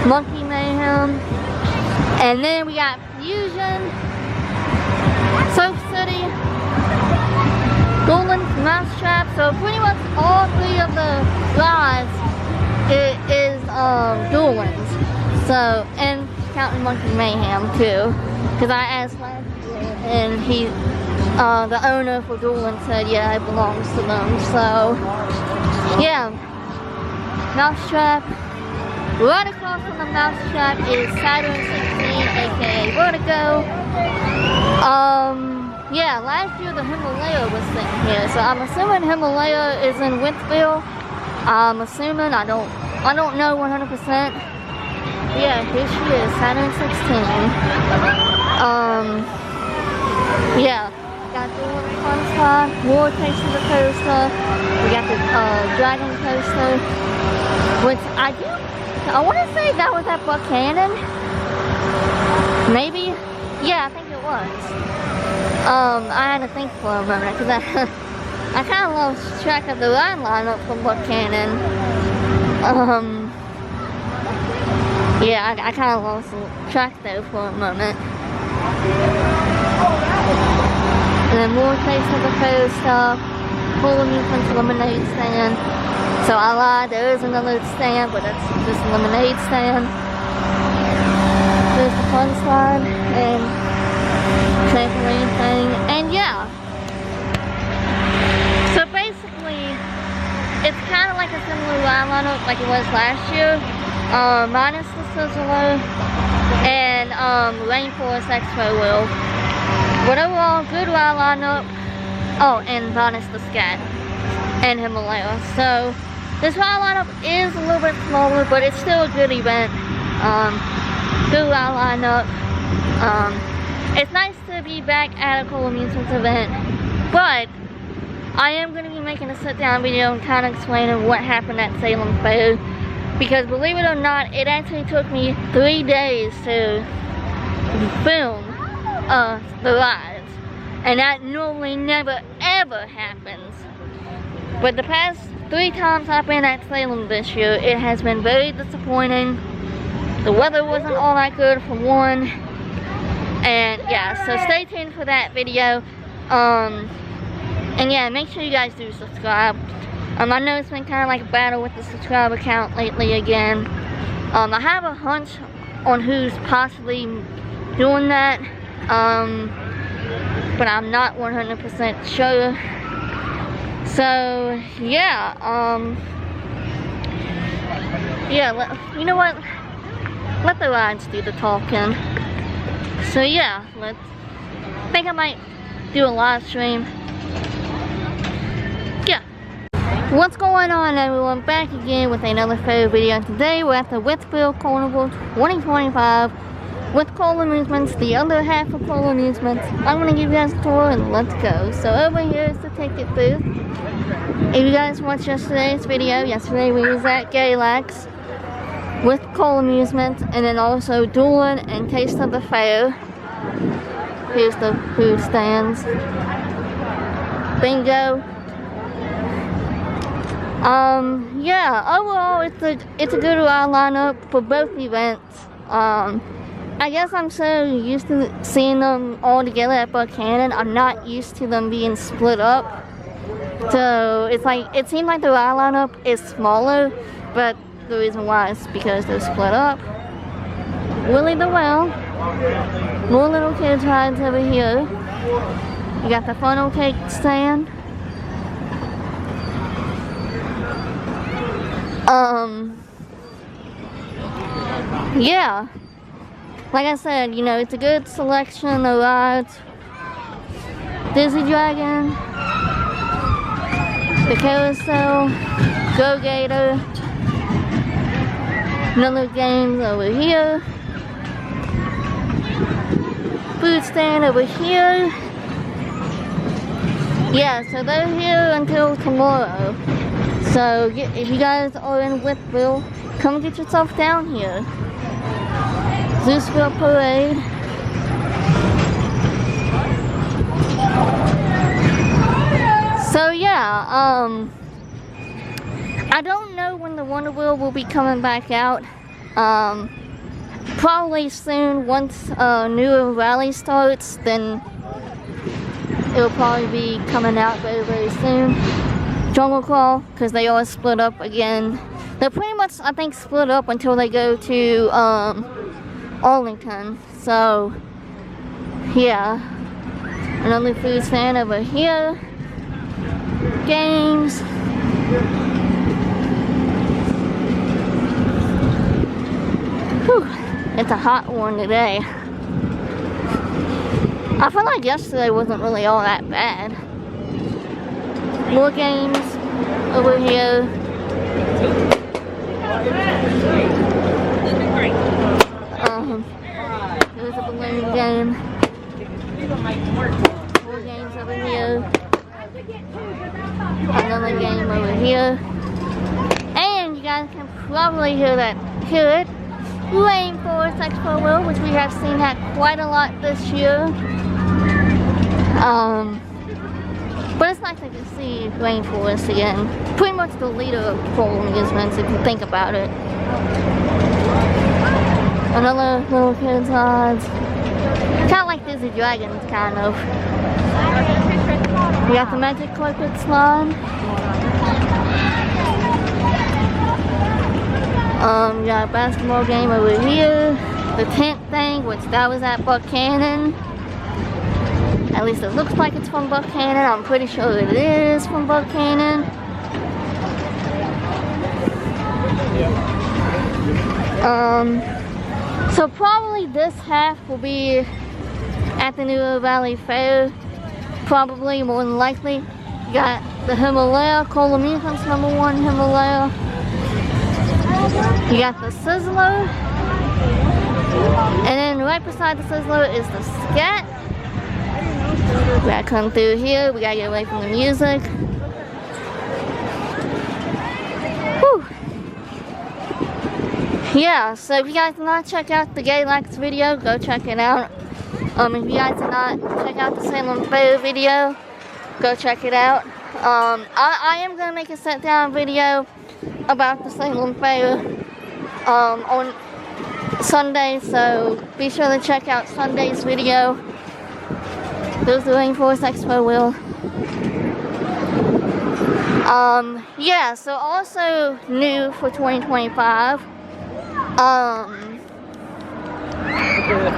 Monkey Mayhem. And then we got Fusion. Soap City. Golden Mousetrap. So pretty much all three of the rides is Duel Links. So, and counting Monkey Mayhem too. Because I asked last year and he, the owner for Duel Links said, yeah, it belongs to them. So, yeah. Mousetrap. Right across from the Mousetrap is Saturn 16, aka Vertigo. Yeah, last year the Himalaya was sitting here, so I'm assuming Himalaya is in Winterville. I'm assuming, I don't know 100%. Yeah, here she is, Saturn 16. Yeah, got the fun spot, more Taste of the Coaster. We got the Dragon Coaster, which I want to say that was at Buchanan. Maybe? Yeah, I think it was. I had to think for a moment because I kind of lost track of the ride lineup from Buchanan. Yeah, I kind of lost track there for a moment. And then more Taste of the Coaster, full amusement lemonade stand. So I lied, there is another stand, but that's just a lemonade stand. There's the fun slide and trampoline thing, and yeah. So basically, it's kind of like a similar ride lineup like it was last year, minus the Sizzler and Rainforest Expo Wheel. But overall, good ride lineup. Oh, and minus the Scat and Himalaya. So this ride lineup is a little bit smaller, but it's still a good event. Good ride lineup. It's nice to be back at a Cool Amusements event, but I am going to be making a sit-down video and kind of explaining what happened at Salem Fair, because believe it or not, it actually took me 3 days to film the rides, and that normally never ever happens. But the past 3 times I've been at Salem this year, it has been very disappointing. The weather wasn't all that good for one. And yeah, so stay tuned for that video. And yeah, make sure you guys do subscribe. I know it's been kind of like a battle with the subscriber count lately again. I have a hunch on who's possibly doing that. But I'm not 100% sure. So yeah, yeah, you know what? Let the rides do the talking. So yeah, I think I might do a live stream. Yeah. What's going on, everyone? Back again with another fair video. Today we're at the Winterville Carnival 2025 with Cool Amusements, the other half of Cool Amusements. I'm gonna give you guys a tour and let's go. So over here is the ticket booth. If you guys watched yesterday's video, yesterday we was at Galax with Cool Amusements, and then also Dueling and Taste of the Fair. Here's the food stands. Bingo. Yeah, overall it's a good ride lineup for both events. I guess I'm so used to seeing them all together at Buchanan, I'm not used to them being split up. So it's like, it seems like the ride lineup is smaller, but the reason why is because they're split up. Willie the Well. More little kids rides over here. You got the funnel cake stand. Yeah. Like I said, you know, it's a good selection of rides. Dizzy Dragon. the carousel, Go Gator, another games over here, food stand over here. Yeah, so they're here until tomorrow. So if you guys are in Whitville, come get yourself down here. Zeusville Parade. So yeah, I don't know when the Wonder Wheel will be coming back out. Probably soon. Once new rally starts, then it'll probably be coming out very, very soon. Jungle Crawl, because they all split up again. They're pretty much, I think, split up until they go to Arlington. So yeah, another food stand over here. Games. Whew, it's a hot one today. I feel like yesterday wasn't really all that bad. More games over here. There's a balloon game. More games over here. Another game over here. And you guys can probably hear it. Rainforest Expo World, which we have seen that quite a lot this year. But it's nice to see Rainforest again. Pretty much the leader of fall amusements, if you think about it. Another little kids' odds. Kind of like Disney Dragons, kind of. We got the Magic Carpet slide. We got a basketball game over here. The tent thing, which that was at Buchanan. At least it looks like it's from Buchanan. I'm pretty sure it is from Buchanan. So probably this half will be at the New Valley Fair. Probably, more than likely. You got the Himalaya, Coal Amusements #1 Himalaya. You got the Sizzler. And then right beside the Sizzler is the Scat. We gotta come through here. We gotta get away from the music. Whew. Yeah, so if you guys did not check out the Galax video, go check it out. If you guys did not check out the Salem Fair video, go check it out. I am gonna make a sit down video about the Salem Fair on Sunday, so be sure to check out Sunday's video. There's the Rainforest Expo wheel. Yeah, so also new for 2025.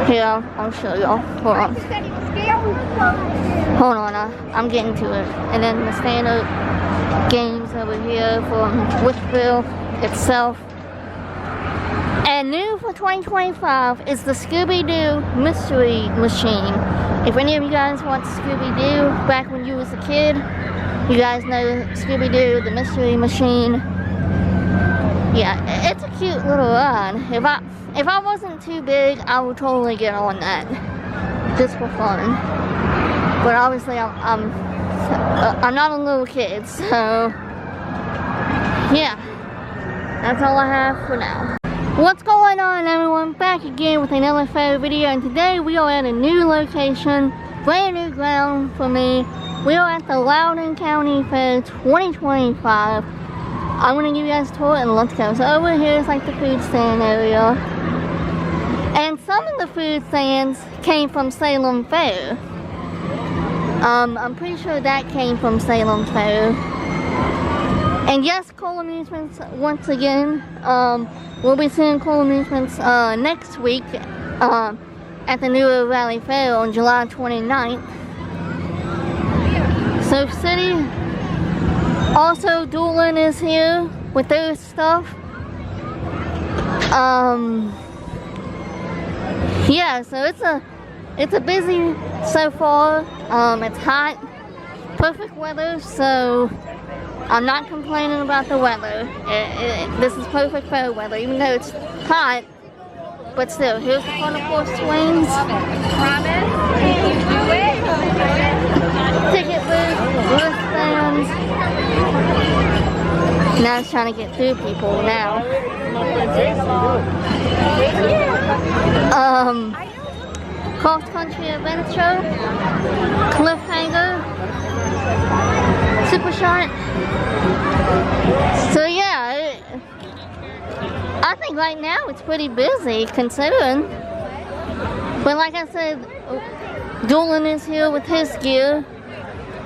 Here, I'll show y'all. Hold on. Hold on, I'm getting to it. And then the stand-up games over here from Whitville itself. And new for 2025 is the Scooby-Doo Mystery Machine. If any of you guys watched Scooby-Doo back when you was a kid, you guys know Scooby-Doo, the Mystery Machine. Yeah, it's a cute little ride. If I wasn't too big, I would totally get on that, just for fun. But obviously, I'm not a little kid, so yeah, that's all I have for now. What's going on, everyone? Back again with another fair video, and today we are at a new location, brand new ground for me. We are at the Loudoun County Fair 2025. I'm gonna give you guys a tour, and let's go. So over here is like the food stand area. And some of the food stands came from Salem Fair. I'm pretty sure that came from Salem Fair. And yes, Coal Amusements once again. We'll be seeing Coal Amusements next week at the New Valley Fair on July 29th. Surf City. Also, Doolin is here with their stuff. Yeah, so it's a busy so far. It's hot, perfect weather, so I'm not complaining about the weather. This is perfect fair weather, even though it's hot. But still, here's the carnival swings. Ticket booth, wristbands. Now it's trying to get through people now. Cross country adventure, cliffhanger, super shot. So yeah, I think right now it's pretty busy considering. But like I said, Dolan is here with his gear.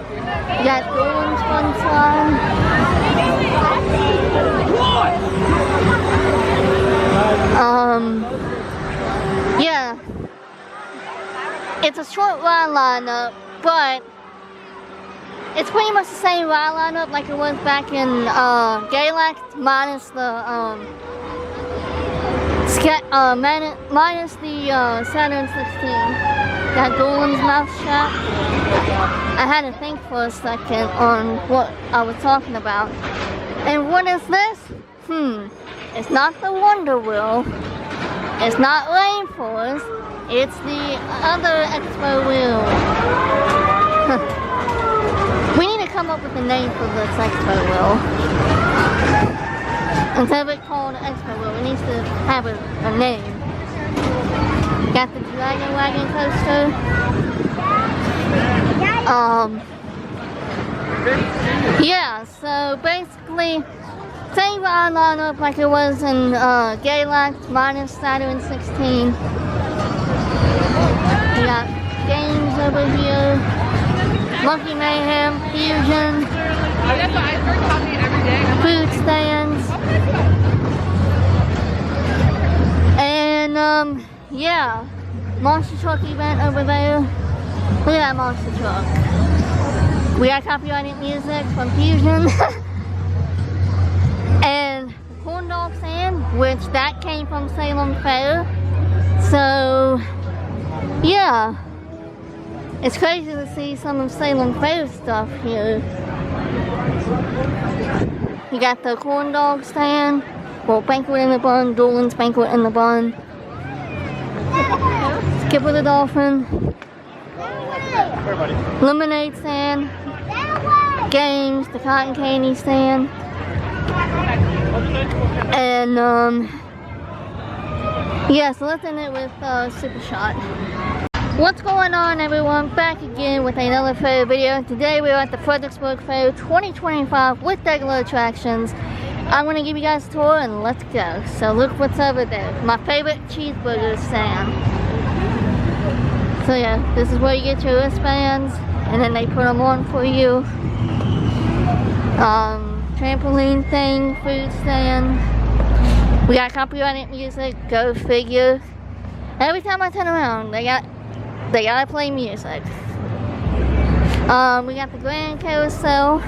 You got Dolan's fun slide. Yeah. It's a short ride lineup, but it's pretty much the same ride lineup like it was back in Galax, minus the Saturn 16. Got Dolan's mouth shut. I had to think for a second on what I was talking about. And what is this? It's not the Wonder Wheel. It's not Rainforest. It's the other expo wheel. We need to come up with a name for this expo wheel. Instead of it called an expo wheel, it needs to have a name. Got the Dragon Wagon coaster. Yeah, so basically, same ride lineup like it was in Galax minus Saturn 16. We got games over here, Monkey Mayhem, Fusion, food stands, and yeah, monster truck event over there. Look at that monster truck. We got copyrighted music from Fusion. And the corn dog stand, which that came from Salem Fair. So yeah, it's crazy to see some of Salem Fair stuff here. You got the corn dog stand, well, Banquet in the Bun, Dolan's Banquet in the Bun, Skipper the Dolphin, Lemonade stand, games, the cotton candy stand, and yeah, so let's end it with Super Shot. What's going on, everyone? Back again with another fair video. Today we're at the Fredericksburg Fair 2025 with regular attractions. I'm going to give you guys a tour and let's go. So look what's over there. My favorite cheeseburger stand. So yeah, this is where you get your wristbands and then they put them on for you. Trampoline thing, food stand. We got copyrighted music, go figure. Every time I turn around, they gotta play music. We got the Grand Carousel.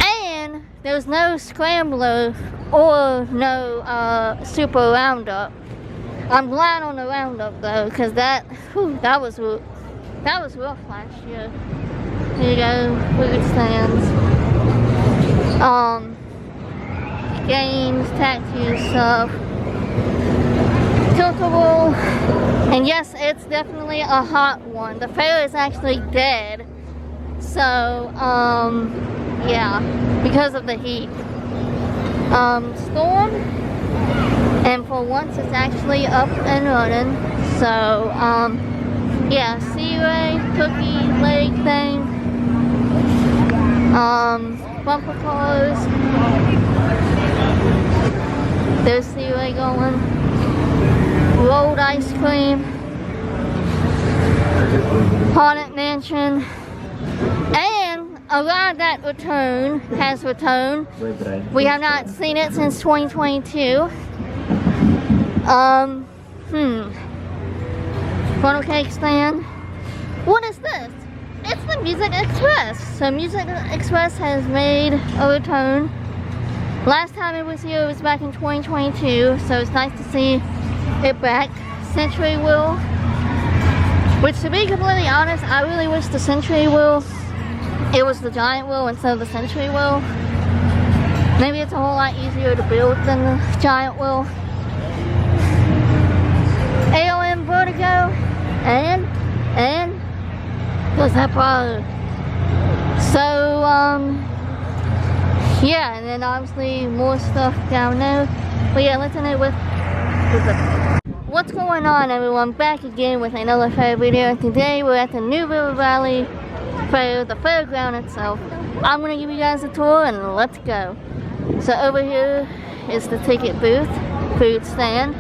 And there's no Scrambler or no Super Roundup. I'm glad on the Roundup though, because that was rough last year. Here you go, food stands. Games, tattoo stuff, tiltable, and yes, it's definitely a hot one. The fair is actually dead, so yeah, because of the heat. Storm, and for once it's actually up and running. So yeah, Sea Ray, cookie leg thing, bumper cars. There's Sea Ray going. Rolled ice cream. Haunted Mansion. And a ride that has returned. We have not seen it since 2022. Funnel cake stand. What is this? It's the Music Express. So Music Express has made a return. Last time it was here, it was back in 2022, so it's nice to see it back. Century Wheel, which to be completely honest, I really wish the Century Wheel it was the giant wheel instead of the century wheel. Maybe it's a whole lot easier to build than the giant wheel. AOM Vertigo and was that brother. So yeah, and then obviously more stuff down there. But yeah, let's end it with what's going on, everyone. Back again with another fair video. Today we're at the New River Valley Fair, the fairground itself. I'm gonna give you guys a tour and let's go. So over here is the ticket booth, food stand.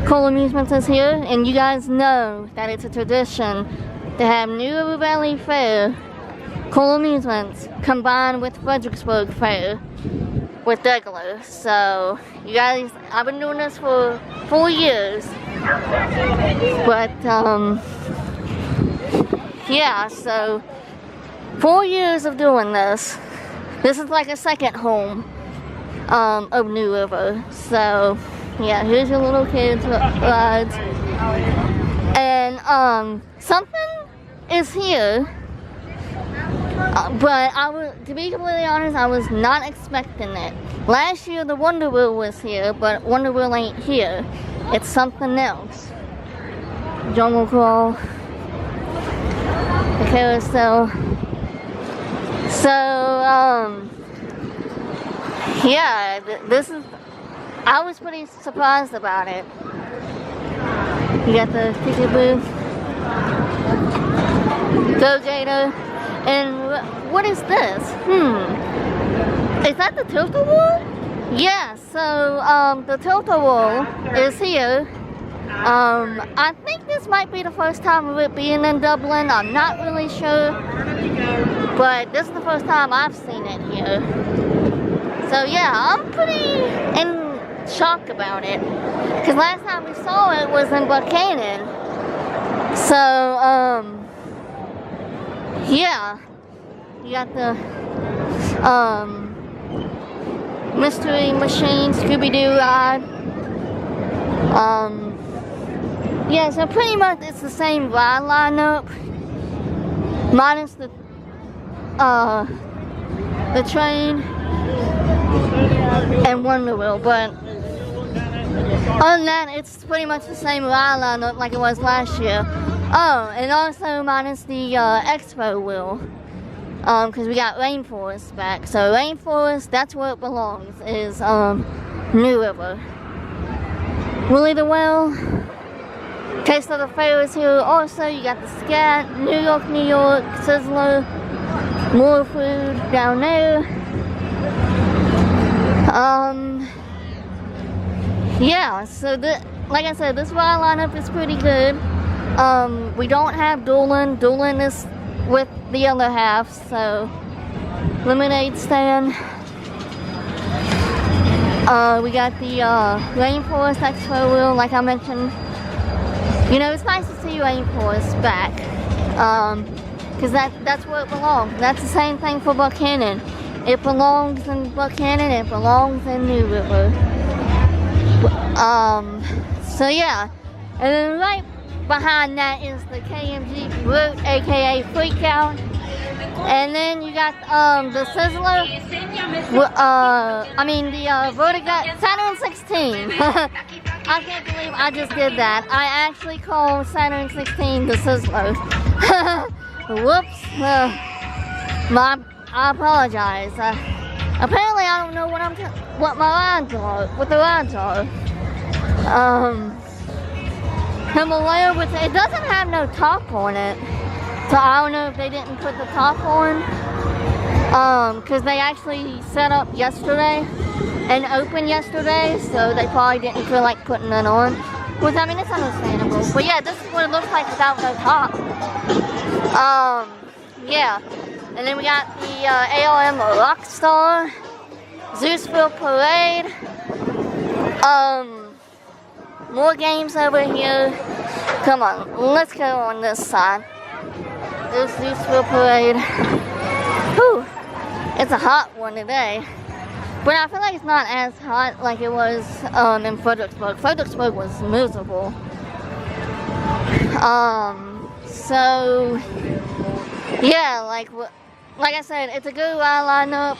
Cool Amusements is here, and you guys know that it's a tradition to have New River Valley Fair, Cool Amusements, combined with Fredericksburg Fair with Degular. So you guys, I've been doing this for 4 years, but yeah, so 4 years of doing this. This is like a second home of New River. So yeah, here's your little kids rides, and something is here, but to be completely honest, I was not expecting it. Last year the Wonder Wheel was here, but Wonder Wheel ain't here. It's something else. Jungle Crawl, the carousel. So yeah, this is, I was pretty surprised about it. You got the ticket booth, Go Gator, and what is this? Is that the tilt-a-whirl? Yeah, so the tilt-a-whirl is here. I think this might be the first time of it being in Dublin. I'm not really sure, but this is the first time I've seen it here. So yeah, I'm pretty in shock about it, because last time we saw it was in Buchanan. So yeah, you got the Mystery Machine Scooby-Doo ride. Yeah, so pretty much it's the same ride lineup, minus the train and Wonder Wheel, but other than that, it's pretty much the same ride lineup like it was last year. Oh, and also minus the Expo wheel, because we got Rainforest back. So Rainforest, that's where it belongs, is New River. Willie the Whale, Taste of the Fair is here also. You got the Scat, New York, Sizzler, more food down there. Yeah, so like I said, this ride lineup is pretty good. We don't have Doolin. Doolin is with the other half, so lemonade stand. We got the Rainforest Expo wheel, like I mentioned. You know, it's nice to see Rainforest back, because that's where it belongs. That's the same thing for Buchanan. It belongs in Buchanan, it belongs in New River. So yeah, and then right behind that is the KMG Route, aka Freakout. And then you got the Sizzler, the Vertigo, Saturn 16. I can't believe I just did that. I actually called Saturn 16 the Sizzler. Whoops. I apologize. Apparently I don't know what the rides are. Himalaya, which it doesn't have no top on it. So I don't know if they didn't put the top on. Because they actually set up yesterday and opened yesterday, so they probably didn't feel like putting it on. Which, I mean, it's understandable. But yeah, this is what it looks like without no top. Yeah. And then we got the AOM Rockstar, Zeusville Parade. More games over here. Come on, let's go on this side. There's Zeusville Parade. Whew, it's a hot one today. But I feel like it's not as hot like it was in Fredericksburg. Fredericksburg was miserable. So yeah, like like I said, it's a good ride lineup.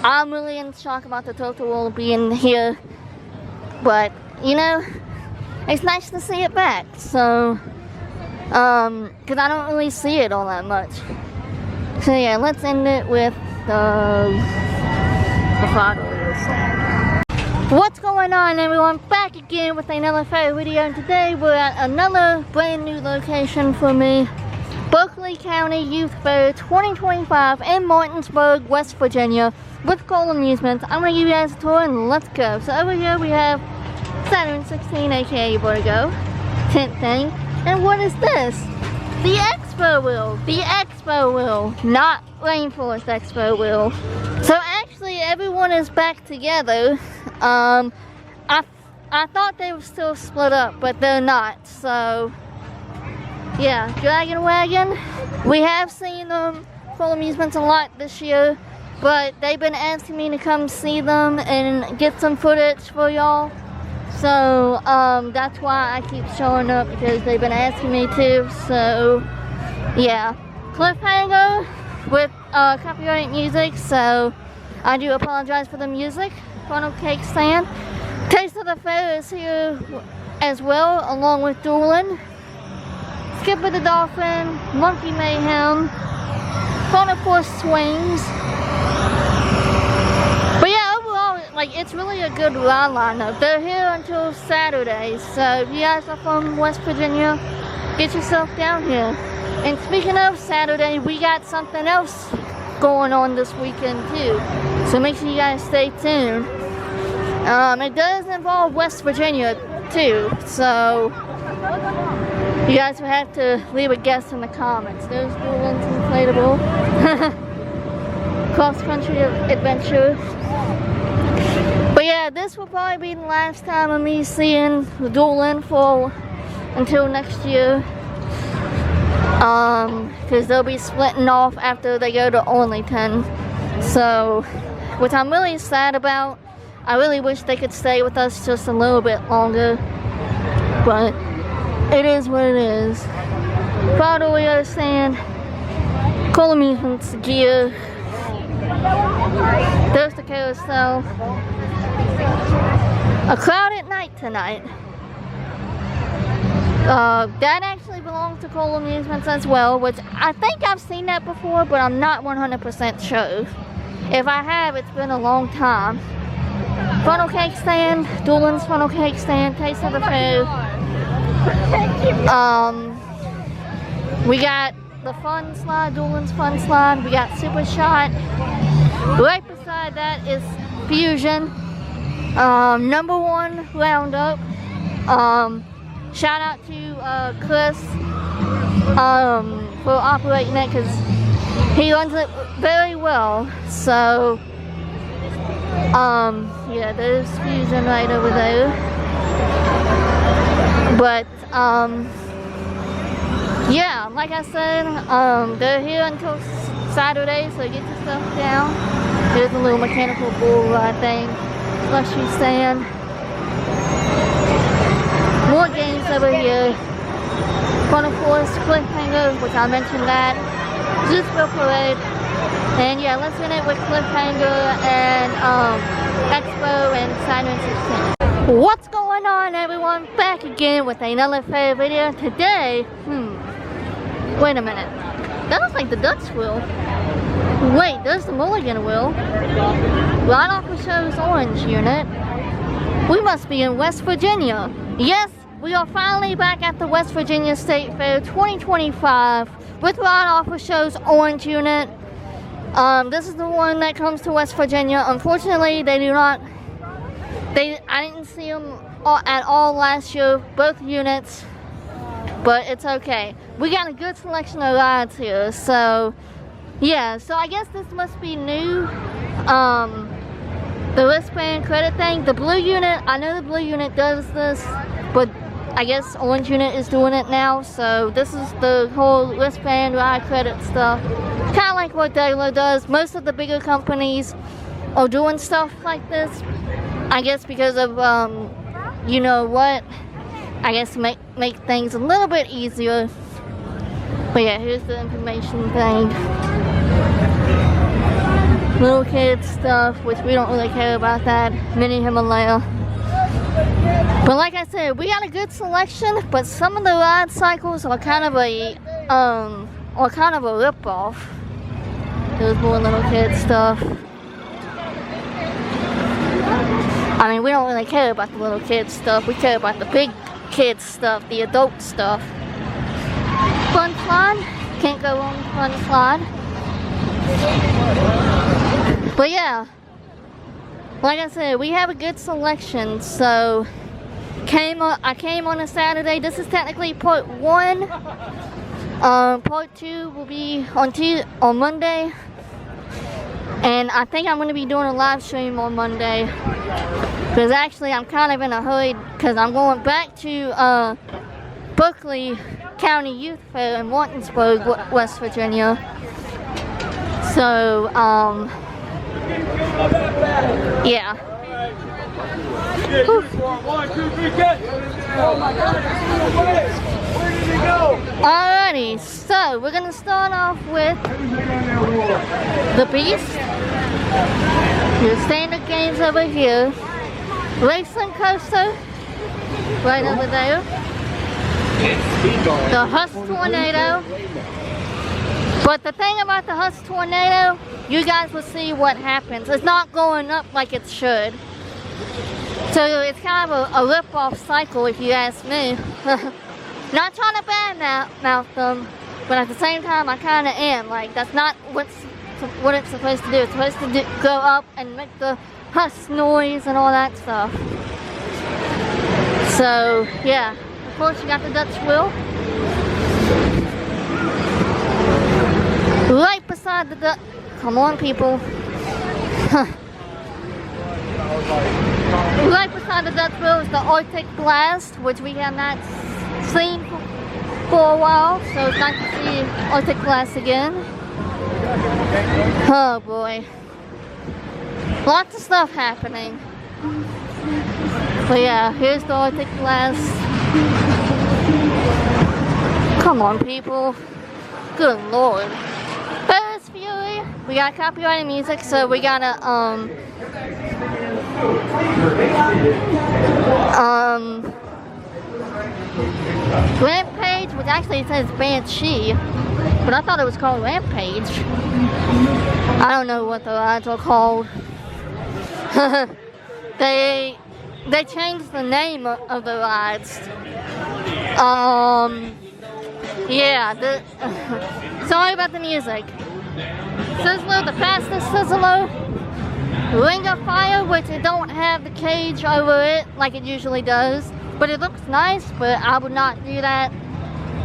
I'm really in shock about the Total World being here, but you know, it's nice to see it back. So, because I don't really see it all that much. So yeah, let's end it with the photo. What's going on, everyone? Back again with another photo video, and today we're at another brand new location for me. Berkeley County Youth Fair 2025 in Martinsburg, West Virginia with Cole Amusements. I'm going to give you guys a tour and let's go. So over here we have Saturn 16, aka Vertigo, tent thing. And what is this? The Expo Wheel. The Expo Wheel, not Rainforest Expo Wheel. So actually everyone is back together. I thought they were still split up, but they're not. So yeah, Dragon Wagon. We have seen Full Amusements a lot this year, but they've been asking me to come see them and get some footage for y'all. So that's why I keep showing up, because they've been asking me to. So yeah, Cliffhanger with copyright music, so I do apologize for the music. Funnel Cake Stand. Taste of the Fair is here as well, along with Dueling. Skipper the Dolphin, Monkey Mayhem, Funnel Force Swings. But yeah, overall, like, it's really a good ride lineup. They're here until Saturday, so if you guys are from West Virginia, get yourself down here. And speaking of Saturday, we got something else going on this weekend too, so make sure you guys stay tuned. It does involve West Virginia too, so you guys will have to leave a guess in the comments. There's Duelin's inflatable cross-country adventure. But yeah, this will probably be the last time of me seeing Duelin for until next year. Because they'll be splitting off after they go to Arlington. So, which I'm really sad about. I really wish they could stay with us just a little bit longer. But it is what it is. Photo Leo stand, Cole Amusements gear. There's the carousel. A crowd at night tonight. That actually belongs to Cole Amusements as well, which I think I've seen that before, but I'm not 100% sure. If I have, it's been a long time. Funnel Cake Stand, Duelin's Funnel Cake Stand, Taste of the Fair. We got the Fun Slide, Duelin's Fun Slide. We got Super Shot. Right beside that is Fusion. #1 Roundup. Shout out to Chris for operating it, because he runs it very well. So yeah, there's Fusion right over there. But yeah, like I said, they're here until Saturday, so get yourself down. There's a little mechanical bull ride thing, slushy stand. More games over here. Funnel Force, Cliffhanger, which I mentioned that. Zeusville Parade. And yeah, let's end it with Cliffhanger and Expo and Saturn 16. What's going on, everyone? Back again with another fair video. Today, wait a minute. That looks like the Dutch wheel. Wait, there's the Mulligan wheel. Right off the show's orange unit. We must be in West Virginia. Yes, we are finally back at the West Virginia State Fair 2025 with Ride Off the Show's orange unit. This is the one that comes to West Virginia. Unfortunately, they do not. I didn't see them at all last year, both units, but it's okay. We got a good selection of rides here, so yeah. So I guess this must be new. The wristband credit thing. The blue unit, I know the blue unit does this, but I guess orange unit is doing it now. So this is the whole wristband ride credit stuff. Kind of like what Daimler does. Most of the bigger companies are doing stuff like this. I guess because of, you know what? I guess make things a little bit easier. But yeah, here's the information thing. Little kids stuff, which we don't really care about that. Mini Himalaya. But like I said, we got a good selection, but some of the ride cycles are kind of a rip-off. There's more little kid stuff. I mean, we don't really care about the little kid stuff. We care about the big kid stuff, the adult stuff. Fun slide. Can't go wrong with fun slide. But yeah, like I said, we have a good selection. So I came on a Saturday. This is technically part 1. Part 2 will be on Monday. And I think I'm going to be doing a live stream on Monday. Because actually I'm kind of in a hurry because I'm going back to Berkeley County Youth Fair in Martinsburg, West Virginia. So, yeah. Alrighty, so we're gonna start off with the Beast. Your standard games over here. Racing Coaster, right over there. The Husk Tornado. But the thing about the Husk Tornado, you guys will see what happens. It's not going up like it should. So it's kind of a rip-off cycle if you ask me. Not trying to badmouth them, but at the same time I kind of am. Like, that's not what it's supposed to do. It's supposed to go up and make the husk noise and all that stuff. So, yeah. Of course, you got the Dutch wheel. Right beside the Dutch... Come on, people. Right beside the Dutch wheel is the Arctic Blast, which we have not seen for a while. So it's nice to see Arctic Blast again. Oh, boy. Lots of stuff happening. But yeah, here's the Arctic Blast. Come on, people. Good lord. Ferris Fury. We got copyrighted music, so we gotta, Rampage, which actually says Banshee, but I thought it was called Rampage. I don't know what the rides are called. They changed the name of the rides. Yeah, sorry about the music. Sizzler, the fastest Sizzler. Ring of Fire, which it don't have the cage over it like it usually does. But it looks nice, but I would not do that.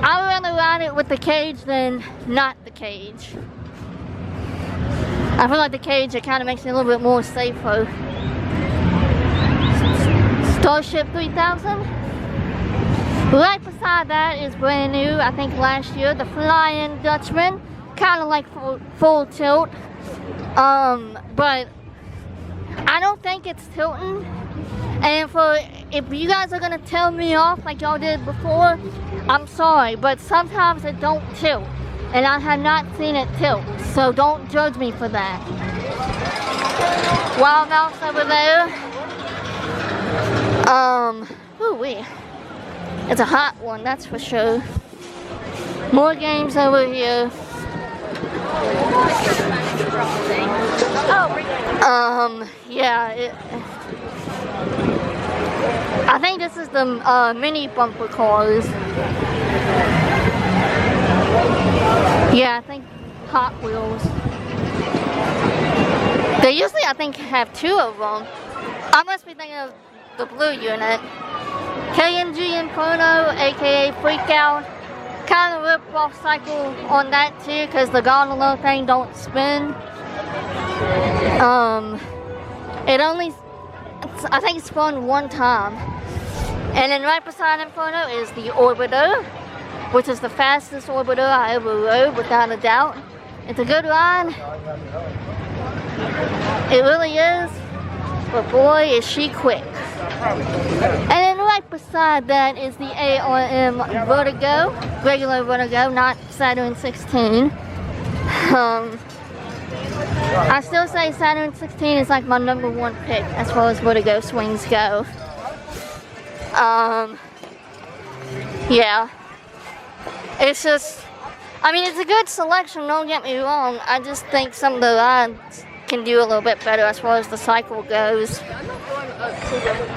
I would rather ride it with the cage than not the cage. I feel like the cage, it kind of makes it a little bit more safer. Starship 3000. Right beside that is brand new, I think last year, the Flying Dutchman. Kind of like full tilt. But I don't think it's tilting. And if you guys are gonna tell me off like y'all did before, I'm sorry, but sometimes it don't tilt. And I have not seen it tilt, so don't judge me for that. Wild Mouse over there. Ooh-wee. It's a hot one, that's for sure. More games over here. Yeah, I think this is the mini bumper cars. Yeah, I think Hot Wheels. They usually, I think, have 2 of them. I must be thinking of the blue unit. K&G Inferno, aka Freakout. Kind of rip-off cycle on that too, because the gondola thing don't spin. I think it spun one time. And then right beside Inferno is the Orbiter, which is the fastest Orbiter I ever rode, without a doubt. It's a good ride. It really is. But boy, is she quick. And then right beside that is the ARM Vertigo. regular where to go, not Saturn 16. I still say Saturn 16 is like my #1 pick as far as where to go swings go. Yeah. It's just, I mean, it's a good selection, don't get me wrong. I just think some of the rides can do a little bit better as far as the cycle goes.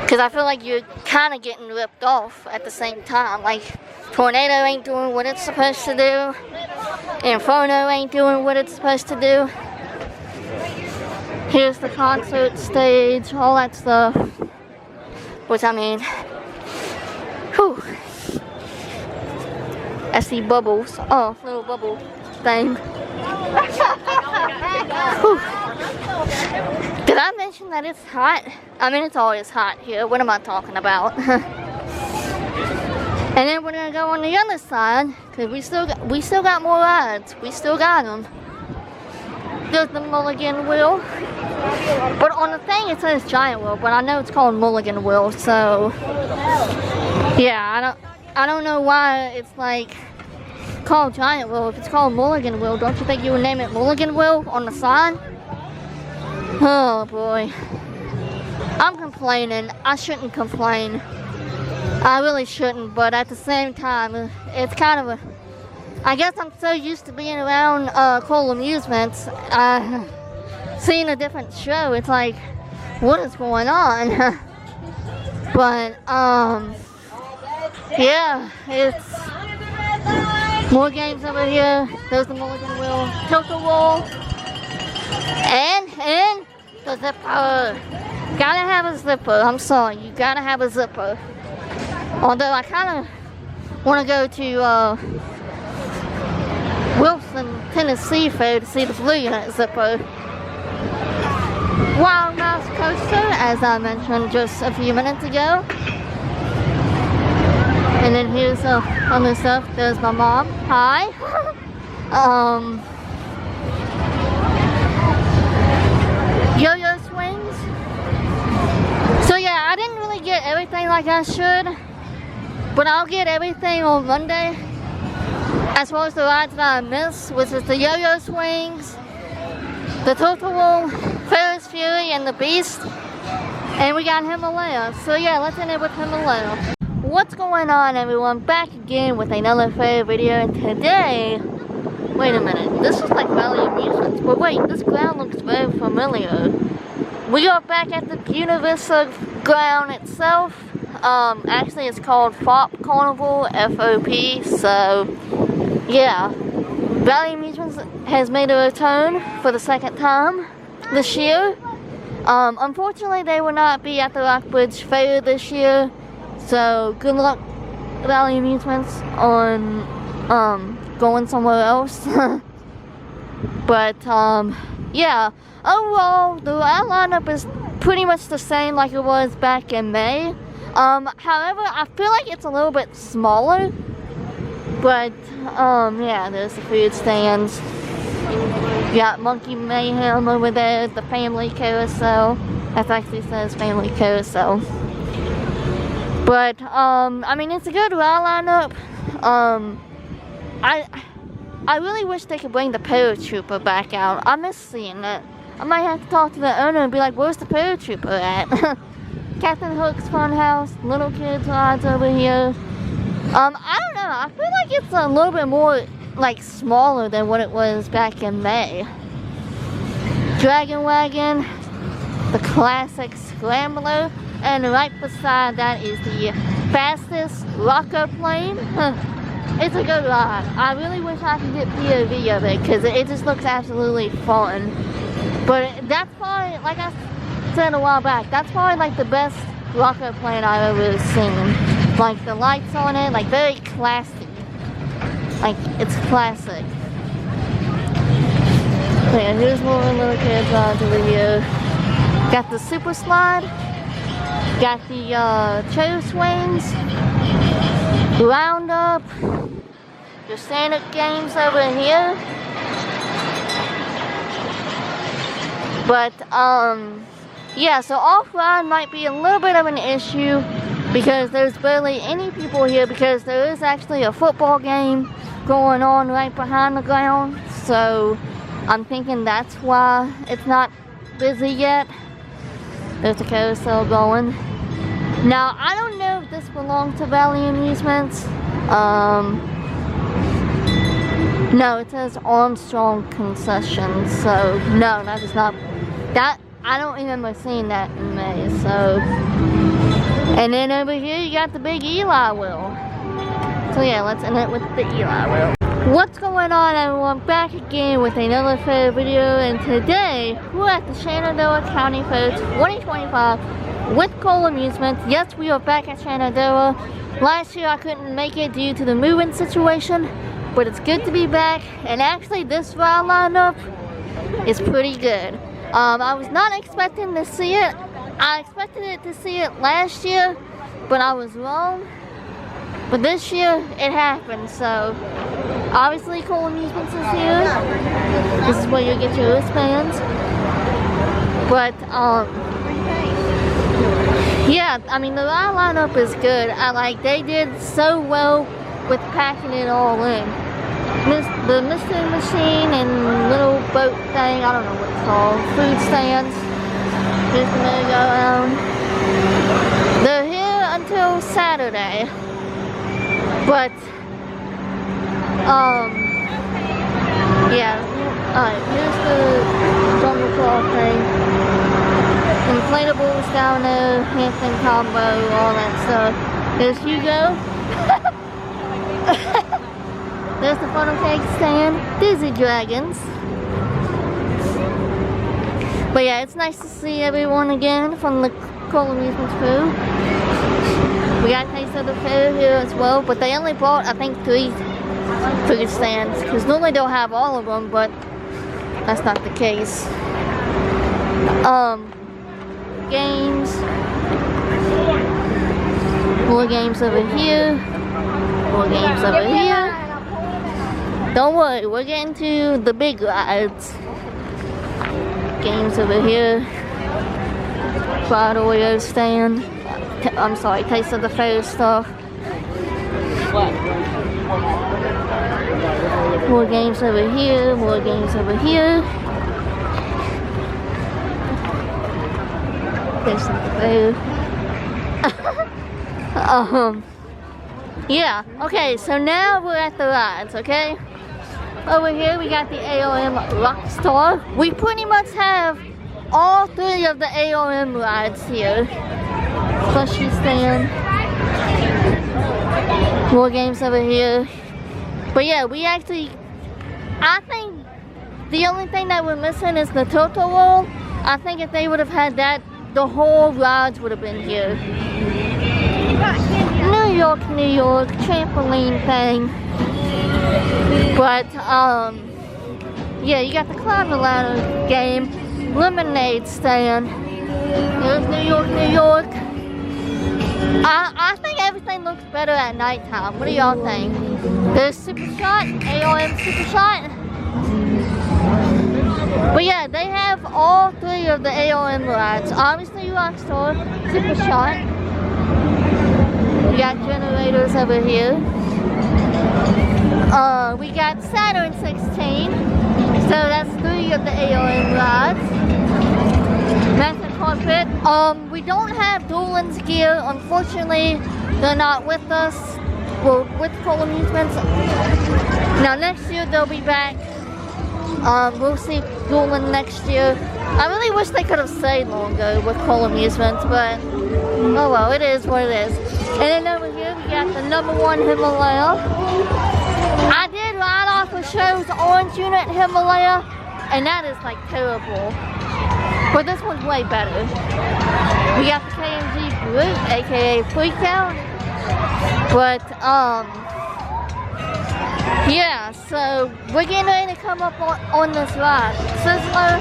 Because I feel like you're kind of getting ripped off at the same time. Like, Tornado ain't doing what it's supposed to do. Inferno ain't doing what it's supposed to do. Here's the concert stage, all that stuff. Which, I mean, whew. I see bubbles. Oh, little bubble thing. Did I mention that it's hot? I mean, it's always hot here. What am I talking about? And then we're gonna go on the other side because we still got more rides. We still got them. There's the Mulligan Wheel, but on the thing it says Giant Wheel, but I know it's called Mulligan Wheel. So yeah, I don't know why it's like called Giant Wheel. If it's called Mulligan Wheel, don't you think you would name it Mulligan Wheel on the sign? Oh boy. I'm complaining. I shouldn't complain. I really shouldn't, but at the same time, it's kind of a... I guess I'm so used to being around Cole Amusements, seeing a different show, it's like, what is going on? But, yeah, it's... More games over here. There's the Mulligan Wheel, Tilt-A-Whirl, and the zipper. Gotta have a zipper. I'm sorry, you gotta have a zipper. Although I kind of want to go to Wilson, Tennessee Fair to see the Blue Unit zipper. Wild Mouse Coaster, as I mentioned just a few minutes ago. And then here's other stuff. There's my mom. Hi. Yo-yo swings. So yeah, I didn't really get everything like I should, but I'll get everything on Monday. As far as the rides that I missed, which is the yo-yo swings, the Tilt-A-Whirl, Ferris Fury, and the Beast, and we got Himalaya. So yeah, let's end it with Himalaya. What's going on, everyone? Back again with another fair video, and today, wait a minute, this is like Valley Amusements, but wait, this ground looks very familiar. We are back at the Buena Vista ground itself. Actually it's called FOP Carnival, FOP, so yeah. Valley Amusements has made a return for the second time this year. Unfortunately they will not be at the Rockbridge Fair this year, so good luck Valley Amusements on going somewhere else. But yeah, overall the lineup is pretty much the same like it was back in May. However, I feel like it's a little bit smaller, but yeah, there's the food stands. You got Monkey Mayhem over there, the Family Carousel. That actually says Family Carousel. But I mean, it's a good ride lineup. I really wish they could bring the paratrooper back out. I miss seeing it. I might have to talk to the owner and be like, where's the paratrooper at? Captain Hook's Funhouse, little kids rides over here. I don't know, I feel like it's a little bit more like smaller than what it was back in May. Dragon Wagon, the classic Scrambler, and right beside that is the fastest rocker plane. It's a good ride. I really wish I could get POV of it because it just looks absolutely fun. But that's probably, like I said a while back, that's probably like the best rocker plane I've ever seen. Like the lights on it, like very classy. Like it's classic. So yeah, here's more little kids rides over here. Got the super slide. Got the chair swings. Roundup. The standard games over here. But yeah, so off-ride might be a little bit of an issue because there's barely any people here because there is actually a football game going on right behind the ground. So I'm thinking that's why it's not busy yet. There's a carousel going. Now, I don't know if this belongs to Valley Amusements. No, it says Armstrong Concessions. So, no, that is not. That, I don't remember seeing that in May. So, and then over here, you got the big Eli wheel. So, yeah, let's end it with the Eli wheel. What's going on, everyone? Back again with another fair video, and today we're at the Shenandoah County Fair 2025 with Cole Amusements. Yes, we are back at Shenandoah. Last year I couldn't make it due to the moving situation, but it's good to be back. And actually, this ride lineup is pretty good. I was not expecting to see it. I expected to see it last year, but I was wrong. But this year it happened, so. Obviously, Cole Amusements is here. This is where you get your wristbands. But, yeah, I mean, the ride lineup is good. They did so well with packing it all in. The mystery machine and little boat thing, I don't know what it's called. Food stands. Here's the merry-go-round. They're here until Saturday. But, yeah, alright, here's the jungle claw thing. Inflatables down there, Hampton combo, all that stuff. There's Hugo. There's the funnel cake stand. Dizzy Dragons. But yeah, it's nice to see everyone again from the Cole Amusements crew. We got Taste of the Fair here as well, but they only brought, I think, 3 food stands, because normally they'll have all of them, but that's not the case. Games. More games over here. More games over here. Don't worry, we're getting to the big rides. Games over here. Fried Oreo stand. I'm sorry, Taste of the Fair stuff. More games over here, more games over here. Taste of the Fair. Yeah, okay, so now we're at the rides, okay? Over here we got the AOM Rockstar. We pretty much have all 3 of the AOM rides here. Plushie stand. More games over here. But yeah, we actually, I think the only thing that we're missing is the Turtle Roll. I think if they would have had that, the whole rides would have been here. New York, trampoline thing. But, yeah, you got the Climb the Ladder game, lemonade stand. There's New York. I think everything looks better at nighttime. What do y'all think? There's Super Shot, AOM Super Shot. But yeah, they have all 3 of the AOM rides. Obviously Rockstar, Super Shot. We got generators over here. We got Saturn 16. So that's 3 of the AOM rides. Method Carpet. We don't have Dolan's gear. Unfortunately, they're not with us. Well, with Cole Amusements. Now next year they'll be back. We'll see Dolan next year. I really wish they could have stayed longer with Cole Amusements, but oh well, it is what it is. And then over here we got the #1 Himalaya. I did ride off of Show's Orange Unit Himalaya, and that is like terrible. But this one's way better. We got the KMG Brute, aka Freakout. But yeah, so we're getting ready to come up on this ride. Sizzler,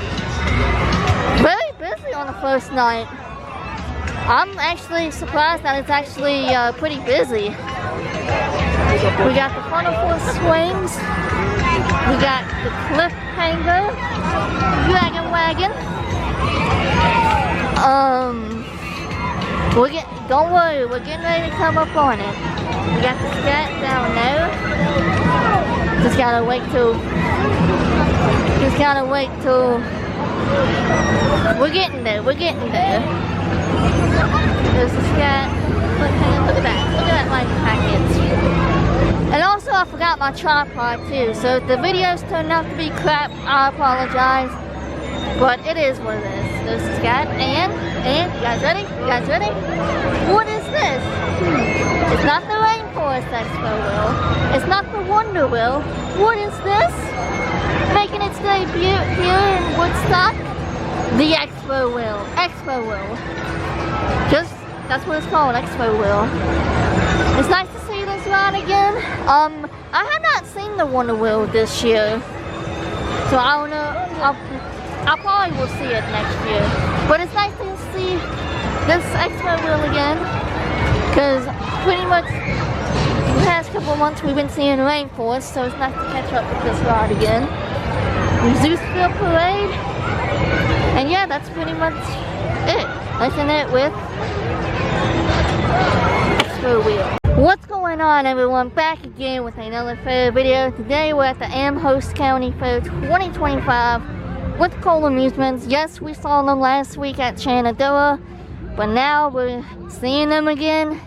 very busy on the first night. I'm actually surprised that it's actually pretty busy. We got the Funnel Force swings. We got the Cliffhanger, Dragon Wagon. don't worry, we're getting ready to come up on it. We got the scat down there. Just gotta wait till. We're getting there. We're getting there. There's the scat. Look at that. Look at that light package. And also, I forgot my tripod too. So if the videos turn out to be crap, I apologize. But it is what it is. There's the scat. And you guys ready? You guys ready? What is this? It's not the Rainforest Expo wheel. It's not the Wonder Wheel. What is this? Making its debut here in Woodstock? The Expo Wheel. Expo Wheel. That's what it's called, Expo Wheel. It's nice to see this ride again. I have not seen the Wonder Wheel this year. So I don't know. I probably will see it next year. But it's nice to see this Expo Wheel again. Because pretty much the past couple of months we've been seeing Rainforest, so it's nice to catch up with this ride again. Zeusville Parade. And yeah, that's pretty much it. Isn't it with Expo Wheel. What's going on, everyone? Back again with another fair video. Today we're at the Amherst County Fair 2025 with Cole Amusements. Yes, we saw them last week at Shenandoah, but now we're seeing them again.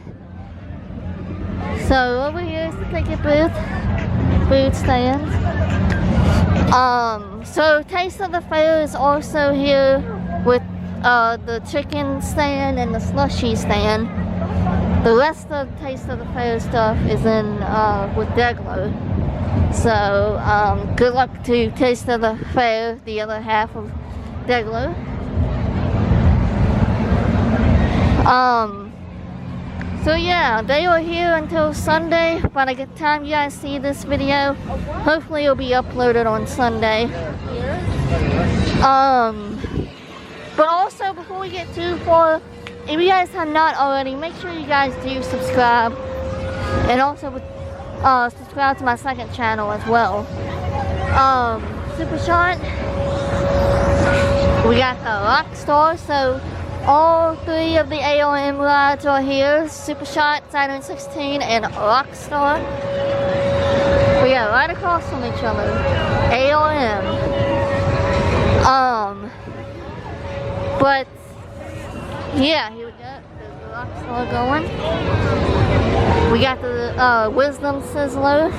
So over here is the ticket booth, food stand. So Taste of the Fair is also here with the chicken stand and the slushy stand. The rest of Taste of the Fair stuff is in with Deglo. So good luck to Taste of the Fair, the other half of Deglo. So yeah, they are here until Sunday. By the time you guys see this video, hopefully it'll be uploaded on Sunday. But also, before we get too far, if you guys have not already, make sure you guys do subscribe. And also subscribe to my second channel as well. Super Shot. We got the Rockstar, so all three of the AOM rides are here. Super Shot, Saturn 16, and Rockstar. We got right across from each other. AOM. But yeah, here we go. There's the Rockstar going. We got the Wisdom Sizzler.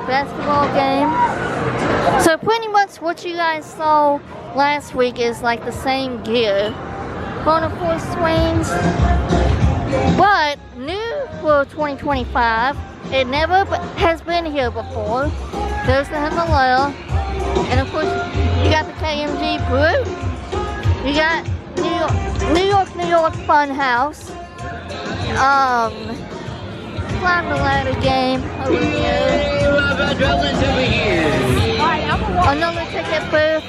Basketball game. So pretty much what you guys saw last week is like the same gear. Bona Force swings. But new for 2025, it never has been here before. There's the Himalaya. And of course, you got the KMG Brew. You got New York Fun House. Climb the ladder game over here. Another ticket booth.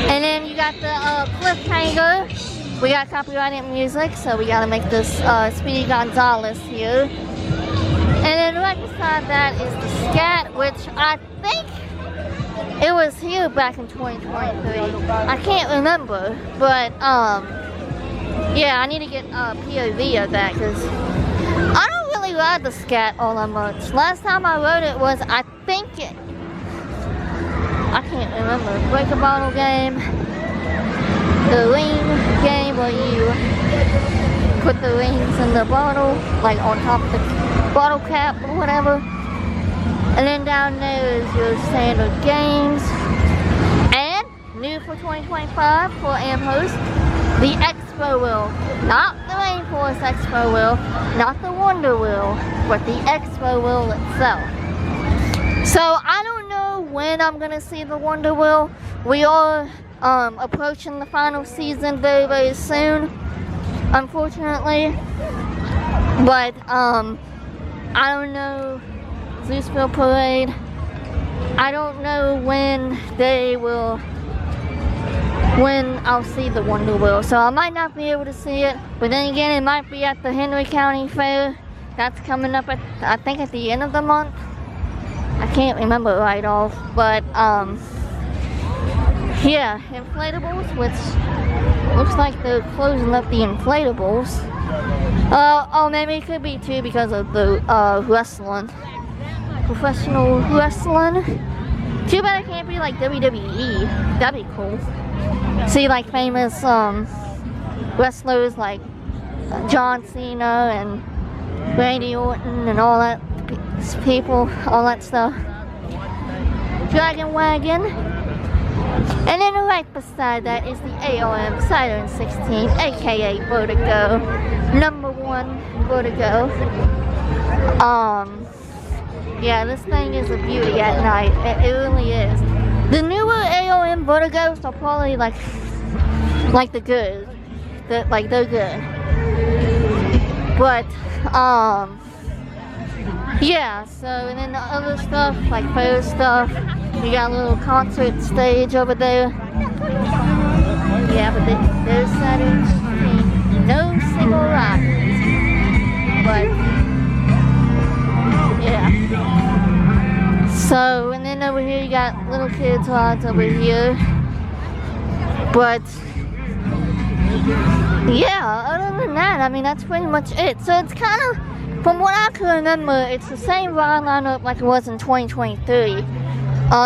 And then you got the cliffhanger. We got copyrighted music, so we gotta make this Speedy Gonzalez here. And then right beside that is the Scat, which I think it was here back in 2023. I can't remember, but yeah, I need to get POV of that because I don't really ride the Scat all that much. Last time I rode it was, I can't remember. Break a bottle game, the ring game where you put the rings in the bottle, like on top of the bottle cap or whatever. And then down there is your standard games. And new for 2025 for Amherst, the Expo Wheel. Not the Rainforest Expo Wheel, not the Wonder Wheel, but the Expo Wheel itself. So I don't know when I'm gonna see the Wonder Wheel. We are approaching the final season very, very soon, unfortunately. But I don't know. Zeusville Parade. I don't know when I'll see the Wonder Wheel, so I might not be able to see it, but then again it might be at the Henry County Fair. That's coming up I think at the end of the month. I can't remember right off, but Yeah, inflatables, which looks like they're closing up the inflatables. Oh, maybe it could be too because of the wrestling. Professional wrestling. Too bad it can't be like WWE. That'd be cool. See like famous wrestlers like John Cena and Randy Orton and all that people, all that stuff. Dragon Wagon. And then right beside that is the AOM Saturn 16, aka Vertigo. #1 Vertigo. Yeah, this thing is a beauty at night. It really is. The newer AOM Vertigos are probably like the good. They're good. But, yeah, so, and then the other stuff, like photo stuff, you got a little concert stage over there. Yeah, but there's Saturn 16. No single rides. But, yeah. So, and then over here you got little kids' rides over here. But, yeah, other than that, I mean, that's pretty much it. So it's kind of, from what I can remember, it's the same ride lineup like it was in 2023.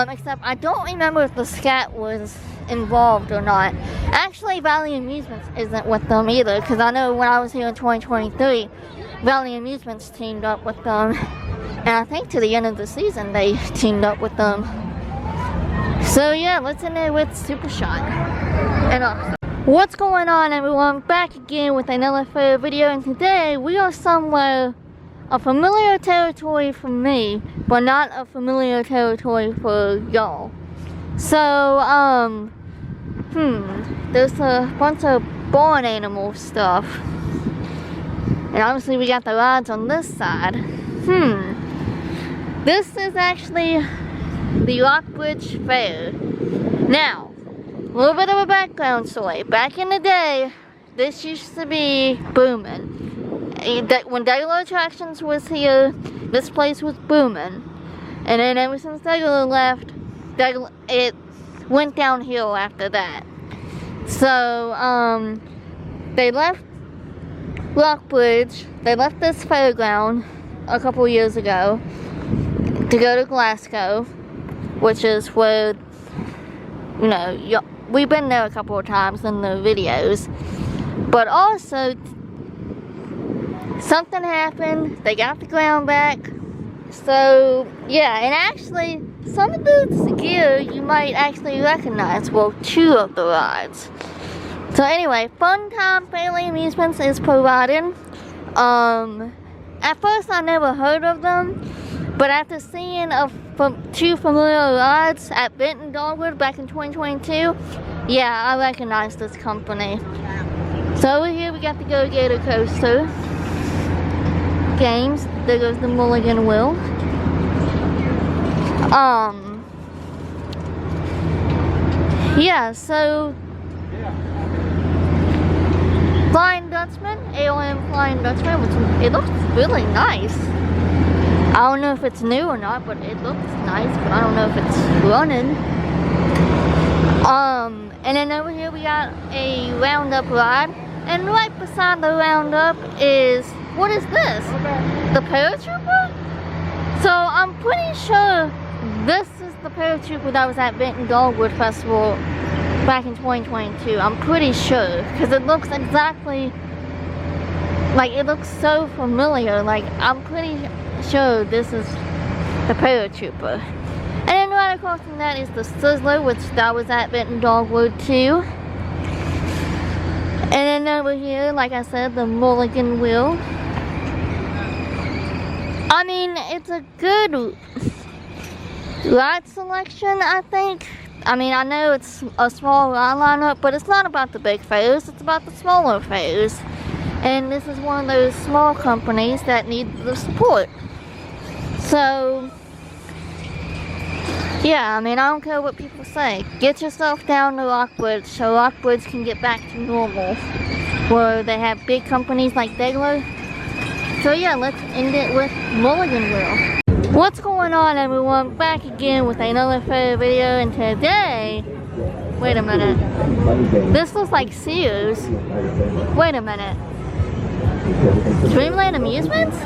Except I don't remember if the Scat was involved or not. Actually, Valley Amusements isn't with them either, because I know when I was here in 2023, Valley Amusements teamed up with them. And I think to the end of the season, they teamed up with them. So yeah, let's end it with Super Shot. And what's going on, everyone? Back again with another photo video, and today we are somewhere a familiar territory for me, but not a familiar territory for y'all. So, there's a bunch of barn animal stuff. And obviously we got the rides on this side. This is actually the Rockbridge Fair. Now, a little bit of a background story. Back in the day, this used to be booming. When Daggler Attractions was here, this place was booming. And then ever since Daggler left, it went downhill after that. So, they left Rockbridge, they left this fairground a couple years ago to go to Glasgow, which is where, you know, we've been there a couple of times in the videos. But also, something happened, they got the ground back. So, yeah, and actually, some of the gear you might actually recognize, well, 2 of the rides. So anyway, Fun Time Family Amusements is provided. At first I never heard of them, but after seeing 2 familiar rides at Benton Dogwood back in 2022, yeah, I recognize this company. So over here we got the Go Gator Coaster games. There goes the Mulligan Wheel. Yeah, so Flying Dutchman, AOM Flying Dutchman, which it looks really nice. I don't know if it's new or not, but it looks nice, but I don't know if it's running. And then over here we got a Roundup ride, and right beside the Roundup is, what is this? The Paratrooper? So I'm pretty sure this is the Paratrooper that was at Benton Dogwood Festival back in 2022. I'm pretty sure, because it looks exactly like, it looks so familiar. Like, I'm pretty sure this is the Paratrooper. And then right across from that is the Sizzler, which that was at Benton Dogwood too. And then over here, like I said, the Mulligan Wheel. I mean, it's a good ride selection, I think. I mean, I know it's a small ride lineup, but it's not about the big fairs, it's about the smaller fairs. And this is one of those small companies that need the support. So, yeah, I mean, I don't care what people say. Get yourself down to Rockbridge so Rockbridge can get back to normal, where they have big companies like Daggler. So yeah, let's end it with Mulligan Wheel. What's going on, everyone? Back again with another photo video, and today Wait a minute. This looks like Sears. Wait a minute. Dreamland Amusements?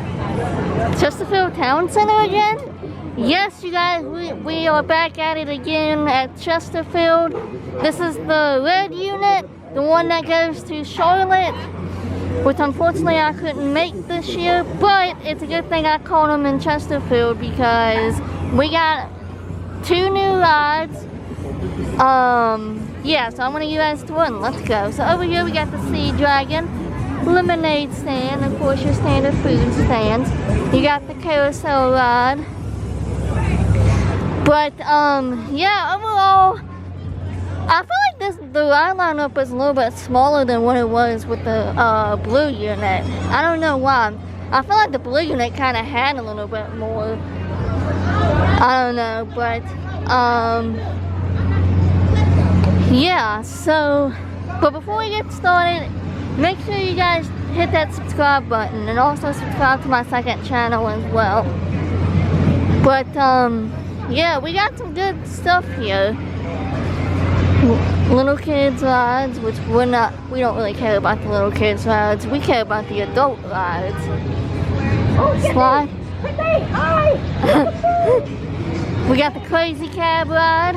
Chesterfield Town Center again? Yes, you guys, we are back at it again at Chesterfield. This is the red unit, the one that goes to Charlotte, which unfortunately I couldn't make this year, but it's a good thing I caught them in Chesterfield because we got 2 new rides. Yeah, so I'm gonna give you guys to one. Let's go. So over here we got the Sea Dragon, lemonade stand, of course your standard food stands. You got the carousel ride. But yeah, overall, I feel like the ride lineup is a little bit smaller than what it was with the blue unit. I don't know why. I feel like the blue unit kind of had a little bit more. I don't know, but yeah, so, but before we get started, make sure you guys hit that subscribe button and also subscribe to my second channel as well. But yeah, we got some good stuff here. Little kids rides, which we don't really care about the little kids rides. We care about the adult rides. Slide. We got the crazy cab ride.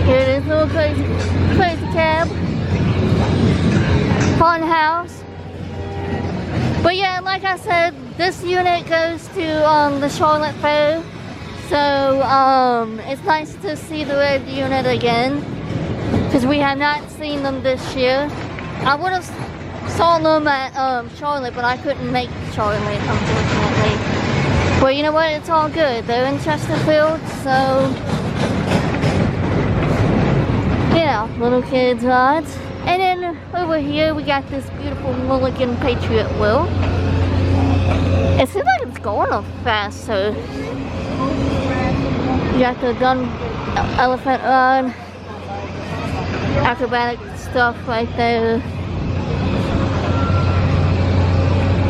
Here it is, little crazy cab. Fun house. But yeah, like I said, this unit goes to the Charlotte Fair. So it's nice to see the red unit again, because we have not seen them this year. I would have saw them at Charlotte, but I couldn't make Charlotte, unfortunately. But you know what? It's all good. They're in Chesterfield, so yeah, little kids rides. And then over here we got this beautiful Mulligan Patriot wheel. It seems like it's going up fast, so you got the gun elephant ride, acrobatic stuff right there.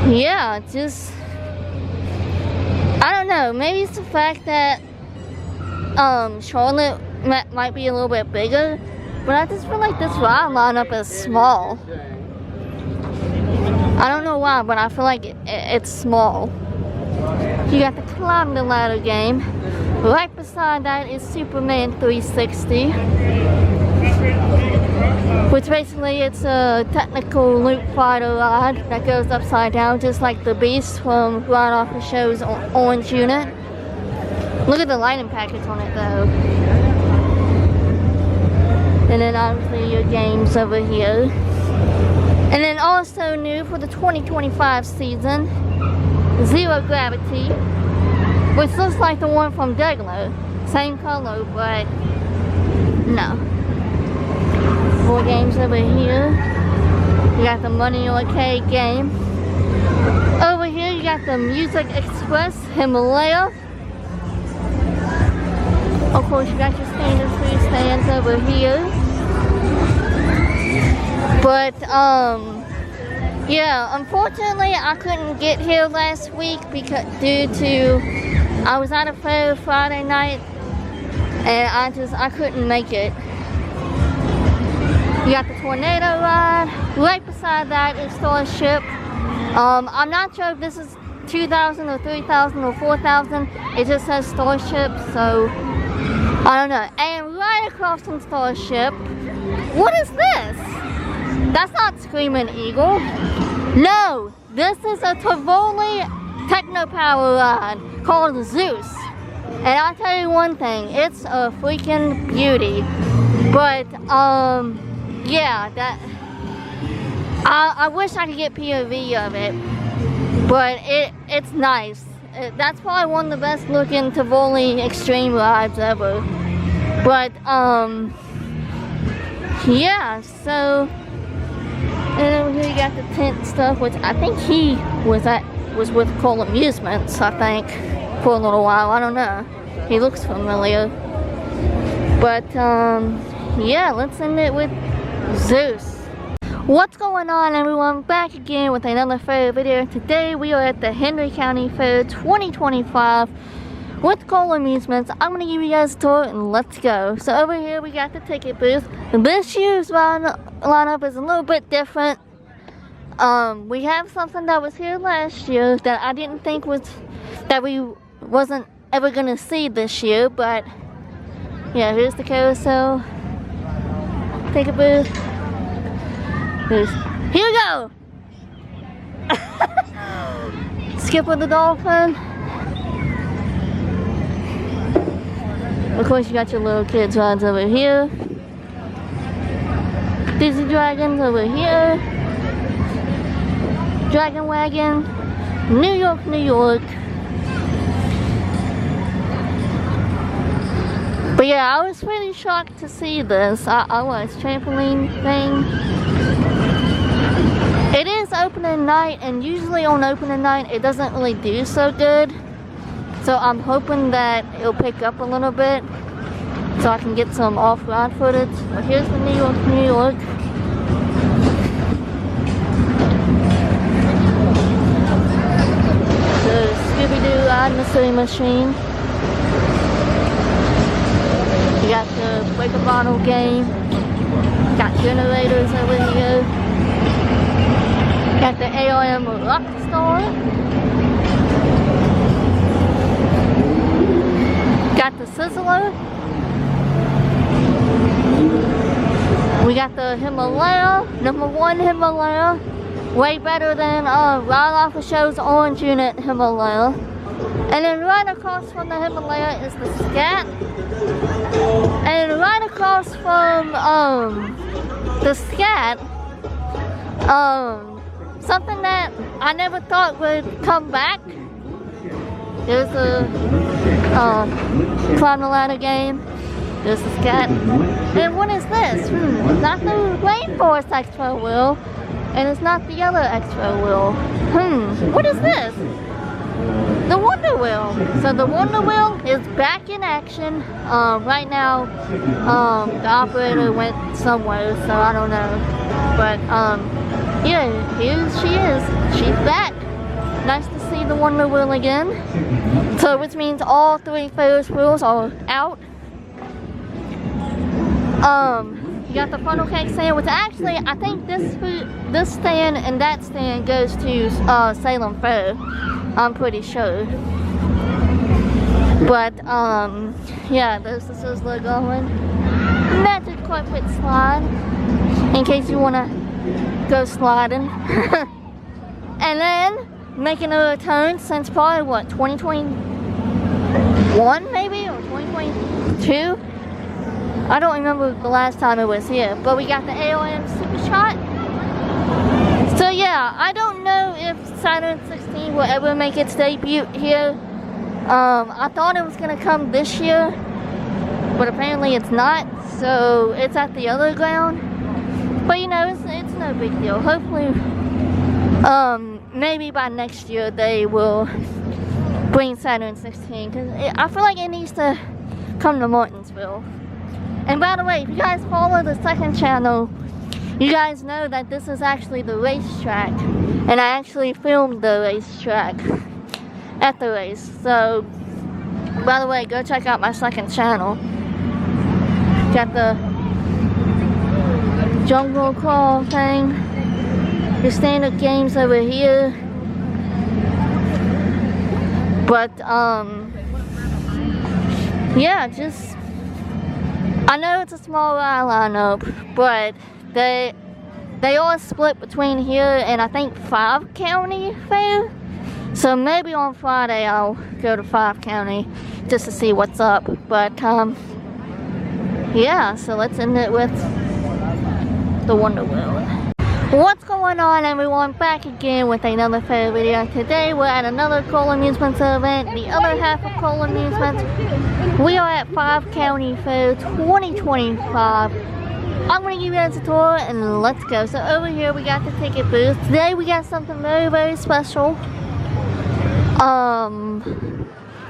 Yeah, just, I don't know, maybe it's the fact that Charlotte might be a little bit bigger, but I just feel like this ride lineup is small. I don't know why, but I feel like it's small. You got the Climb the Ladder game. Right beside that is Superman 360. Which basically it's a technical loop fighter ride that goes upside down, just like the Beast from right off the show's Orange Unit. Look at the lighting package on it though. And then obviously your games over here. And then also new for the 2025 season, Zero Gravity, which looks like the one from Degler. Same color, but no. 4 games over here. You got the Money Arcade game. Over here you got the Music Express Himalaya. Of course you got your standard food stands over here. But yeah, unfortunately I couldn't get here last week because due to I was at a fair Friday night and I couldn't make it. You got the Tornado ride. Right beside that is Starship. I'm not sure if this is 2,000 or 3,000 or 4,000. It just says Starship, so I don't know. And right across from Starship, what is this? That's not Screaming Eagle. No, this is a Tivoli Techno Power ride called Zeus. And I'll tell you one thing, it's a freaking beauty. But yeah, that I wish I could get POV of it, but it's nice. That's probably one of the best looking Tivoli extreme rides ever. But yeah, so and over here you got the tent stuff, which I think he was with Cole Amusements, I think, for a little while. I don't know. He looks familiar. But yeah, let's end it with Zeus. What's going on, everyone? Back again with another fair video. Today we are at the Henry County Fair 2025, with Cole Amusements, I'm gonna give you guys a tour and let's go. So over here we got the ticket booth. This year's lineup is a little bit different. We have something that was here last year that I didn't think that we wasn't ever gonna see this year, but yeah, here's the carousel. Ticket booth. Here we go! Skipper the Dolphin. Of course, you got your little kids' rides over here. Disney Dragons over here. Dragon Wagon. New York, New York. But yeah, I was pretty shocked to see this. I was. Trampoline thing. It is opening night, and usually on opening night, it doesn't really do so good. So I'm hoping that it'll pick up a little bit so I can get some off-road footage. But here's the New York, New York. The Scooby-Doo Ride Mystery Machine. You got the Break a Bottle game. Got generators over here. Got the AOM Rockstar. Got the Sizzler. We got the Himalaya, #1 Himalaya. Way better than Ride Off the Show's Orange Unit Himalaya. And then right across from the Himalaya is the Scat. And right across from the Scat, something that I never thought would come back. There's a climb the ladder game. There's the Scat. And what is this? Not the Rainforest Expo wheel. And it's not the other Expo wheel. What is this? The Wonder Wheel. So the Wonder Wheel is back in action. Right now, the operator went somewhere, so I don't know. But yeah, here she is. She's back. Nice to see the Wonder Wheel again. So which means all 3 Ferris wheels are out. You got the funnel cake stand, which actually I think this stand and that stand goes to Salem Fair. I'm pretty sure. But yeah, there's the Sizzler going. Magic carpet slide, in case you wanna go sliding. And then making a return since probably what, 2021 maybe, or 2022? I don't remember the last time it was here, but we got the AOM Super Shot. So yeah, I don't know if Saturn 16 will ever make its debut here. I thought it was gonna come this year, but apparently it's not, so it's at the other ground. But you know, it's no big deal. Hopefully, maybe by next year they will bring Saturn 16, because I feel like it needs to come to Martinsville. And by the way, if you guys follow the second channel, you guys know that this is actually the racetrack, and I actually filmed the racetrack at the race. So, by the way, go check out my second channel. Got the jungle crawl thing, your standard games over here. But yeah, just I know it's a small ride lineup, but they all split between here and I think 5 County Fair. So maybe on Friday I'll go to 5 County just to see what's up. But yeah, so let's end it with the Wonder Wheel. What's going on, everyone? Back again with another fair video. Today we're at another Cole Amusements event, the other half of Cole Amusements. We are at 5 County Fair 2025. I'm going to give you guys a tour and let's go. So over here we got the ticket booth. Today we got something very, very special.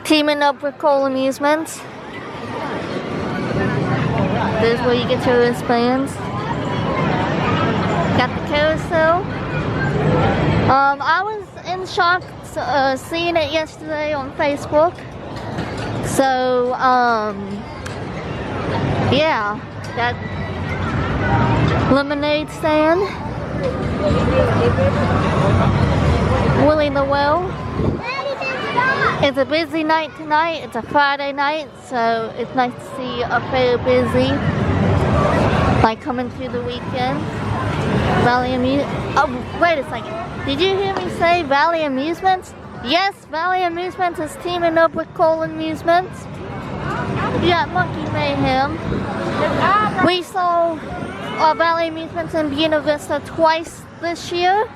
Teaming up with Cole Amusements. This is where you get your wristbands. Got the carousel. I was in shock seeing it yesterday on Facebook. So, yeah, that lemonade stand, Willie the Well. It's a busy night tonight. It's a Friday night, so it's nice to see a fair busy, like coming through the weekend. Valley Amusement. Oh, wait a second. Did you hear me say Valley Amusements? Yes, Valley Amusements is teaming up with Cole Amusements. You got Monkey Mayhem. We saw Valley Amusements in Buena Vista twice this year.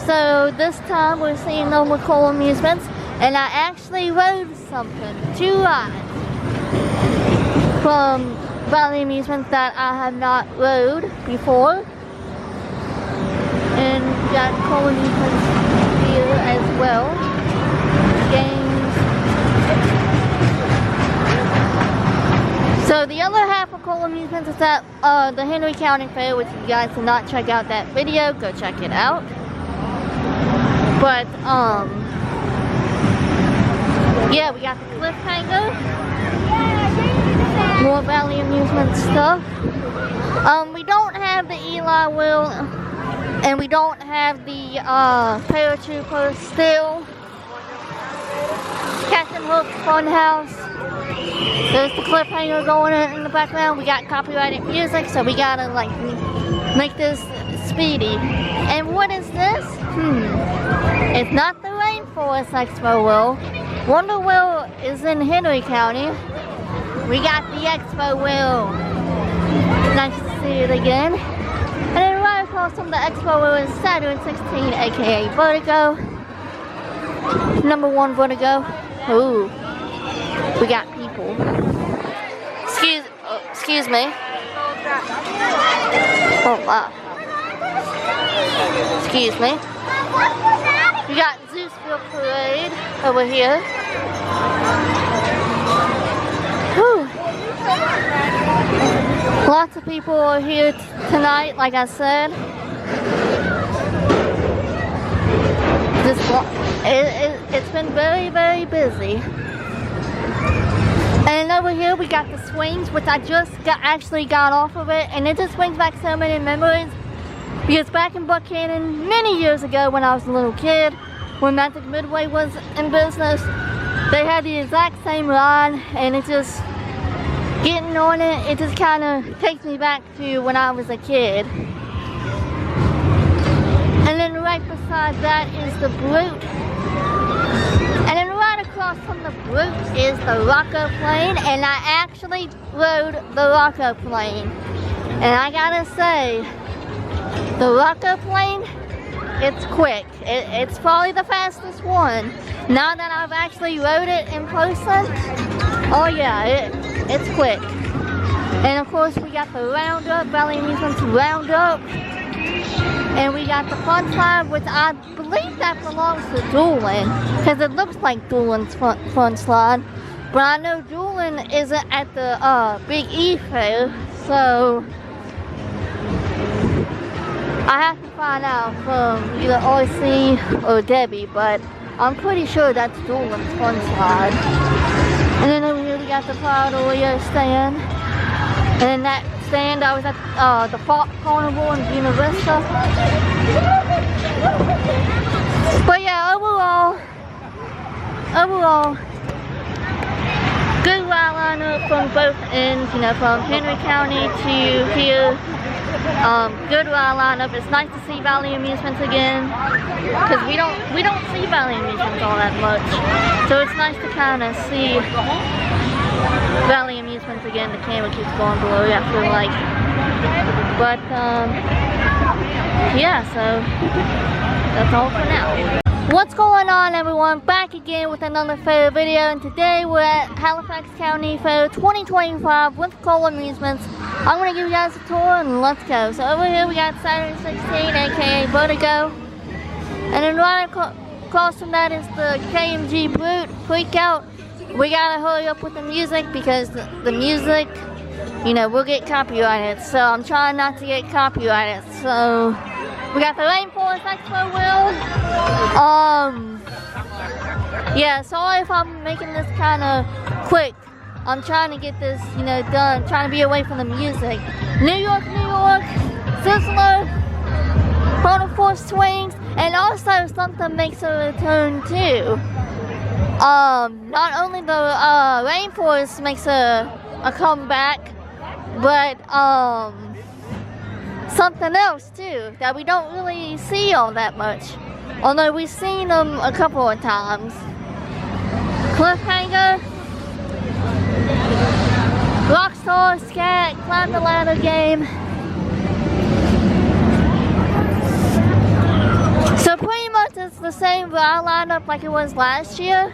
So this time we're seeing them with Cole Amusements. And I actually rode something, 2 rides from Valley Amusements that I have not rode before. And we got Cole Amusements here as well. Games. So the other half of Cole Amusements is at the Henry County Fair, which if you guys did not check out that video, go check it out. But yeah, we got the cliffhanger, more Valley Amusement stuff. We don't have the Eli wheel, and we don't have the paratrooper still. Captain Hook's Funhouse. There's the cliffhanger going on in the background. We got copyrighted music, so we gotta like make this speedy. And what is this? It's not the Rainforest Expo wheel. Wonder Wheel is in Henry County. We got the Expo wheel. Nice to see it again. And then right across from the Expo wheel is Saturn 16, aka Vertigo. #1 Vertigo. Ooh, we got people. Excuse me. Oh wow. Excuse me. We got Zeusville Parade over here. Whew. Lots of people are here tonight, like I said. It's been very, very busy. And over here we got the swings, which I just actually got off of it, and it just brings back so many memories. Because back in Buchanan, many years ago when I was a little kid, when Magic Midway was in business, they had the exact same ride, and it just, getting on it just kind of takes me back to when I was a kid. And then right beside that is the Brute. And then right across from the Brute is the Rocco Plane, and I actually rode the Rocco Plane. And I gotta say, the Rocco Plane, it's quick. It's probably the fastest one. Now that I've actually rode it in person, oh yeah, it's quick. And of course we got the Roundup, Valley Amusements Roundup. And we got the Fun Slide, which I believe that belongs to Doolin, because it looks like Doolin's fun Slide. But I know Doolin isn't at the Big E Fair, so I have to find out from either RC or Debbie, but I'm pretty sure that's Doolin's Fun Slide. And then over here we got the Proud Oreo stand. And in that stand I was at the Fall Carnival in Buena Vista. But yeah, overall, good ride lineup from both ends, you know, from Henry County to here. Good ride lineup. It's nice to see Valley Amusements again, because we don't see Valley Amusements all that much. So it's nice to kind of see Valley Amusements again. The camera keeps going below, I feel like. But yeah, so that's all for now. What's going on, everyone? Back again with another fair video, and today we're at Halifax County Fair 2025 with Cole Amusements. I'm going to give you guys a tour and let's go. So over here we got Saturn 16, aka Vertigo. And then right across from that is the KMG Brute Freak Out. We gotta hurry up with the music because the music, you know, we'll get copyrighted. So I'm trying not to get copyrighted. So we got the Rainforest Expo wheel. Yeah, sorry if I'm making this kind of quick. I'm trying to get this, you know, done. Trying to be away from the music. New York, Sizzler, Carnivals swings, and also something makes a return too. Not only the rainforest makes a comeback, but something else too that we don't really see all that much. Although we've seen them a couple of times. Cliffhanger, Rockstar, Scat, Climb the Ladder game. So pretty much it's the same round lineup like it was last year.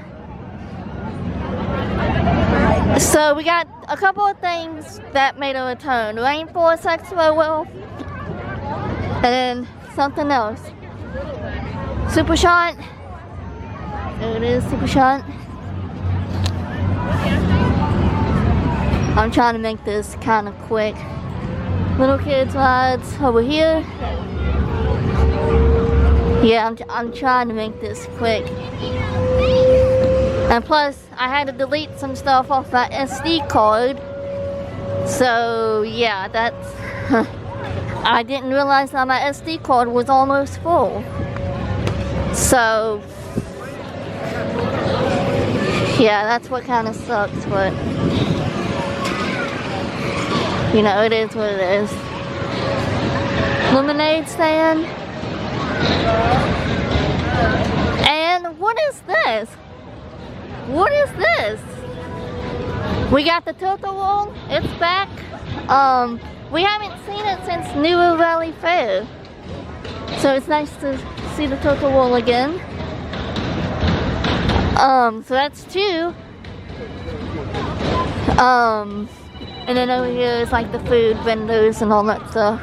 So we got a couple of things that made a return. Rainforest Expo will, and then something else. Super Shot. There it is, Super Shot. I'm trying to make this kind of quick. Little kids rides over here. Yeah, I'm trying to make this quick. And plus, I had to delete some stuff off that SD card. So yeah, that's... I didn't realize that my SD card was almost full. So... yeah, that's what kind of sucks, but... you know, it is what it is. Lemonade stand. And what is this? What is this? We got the Turtle Roll. It's back. We haven't seen it since New Valley Fair. So it's nice to see the Turtle Roll again. So that's two. And then over here is like the food vendors and all that stuff.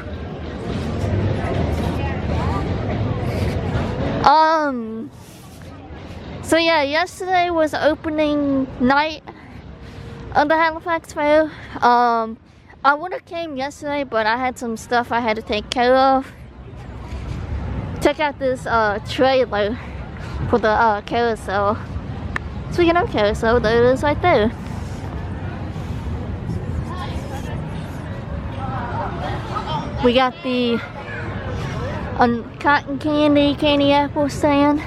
So yeah, yesterday was opening night of the Halifax Fair. I would have came yesterday, but I had some stuff I had to take care of. Check out this trailer for the carousel. Speaking of carousel, there it is right there. We got the cotton candy apple stand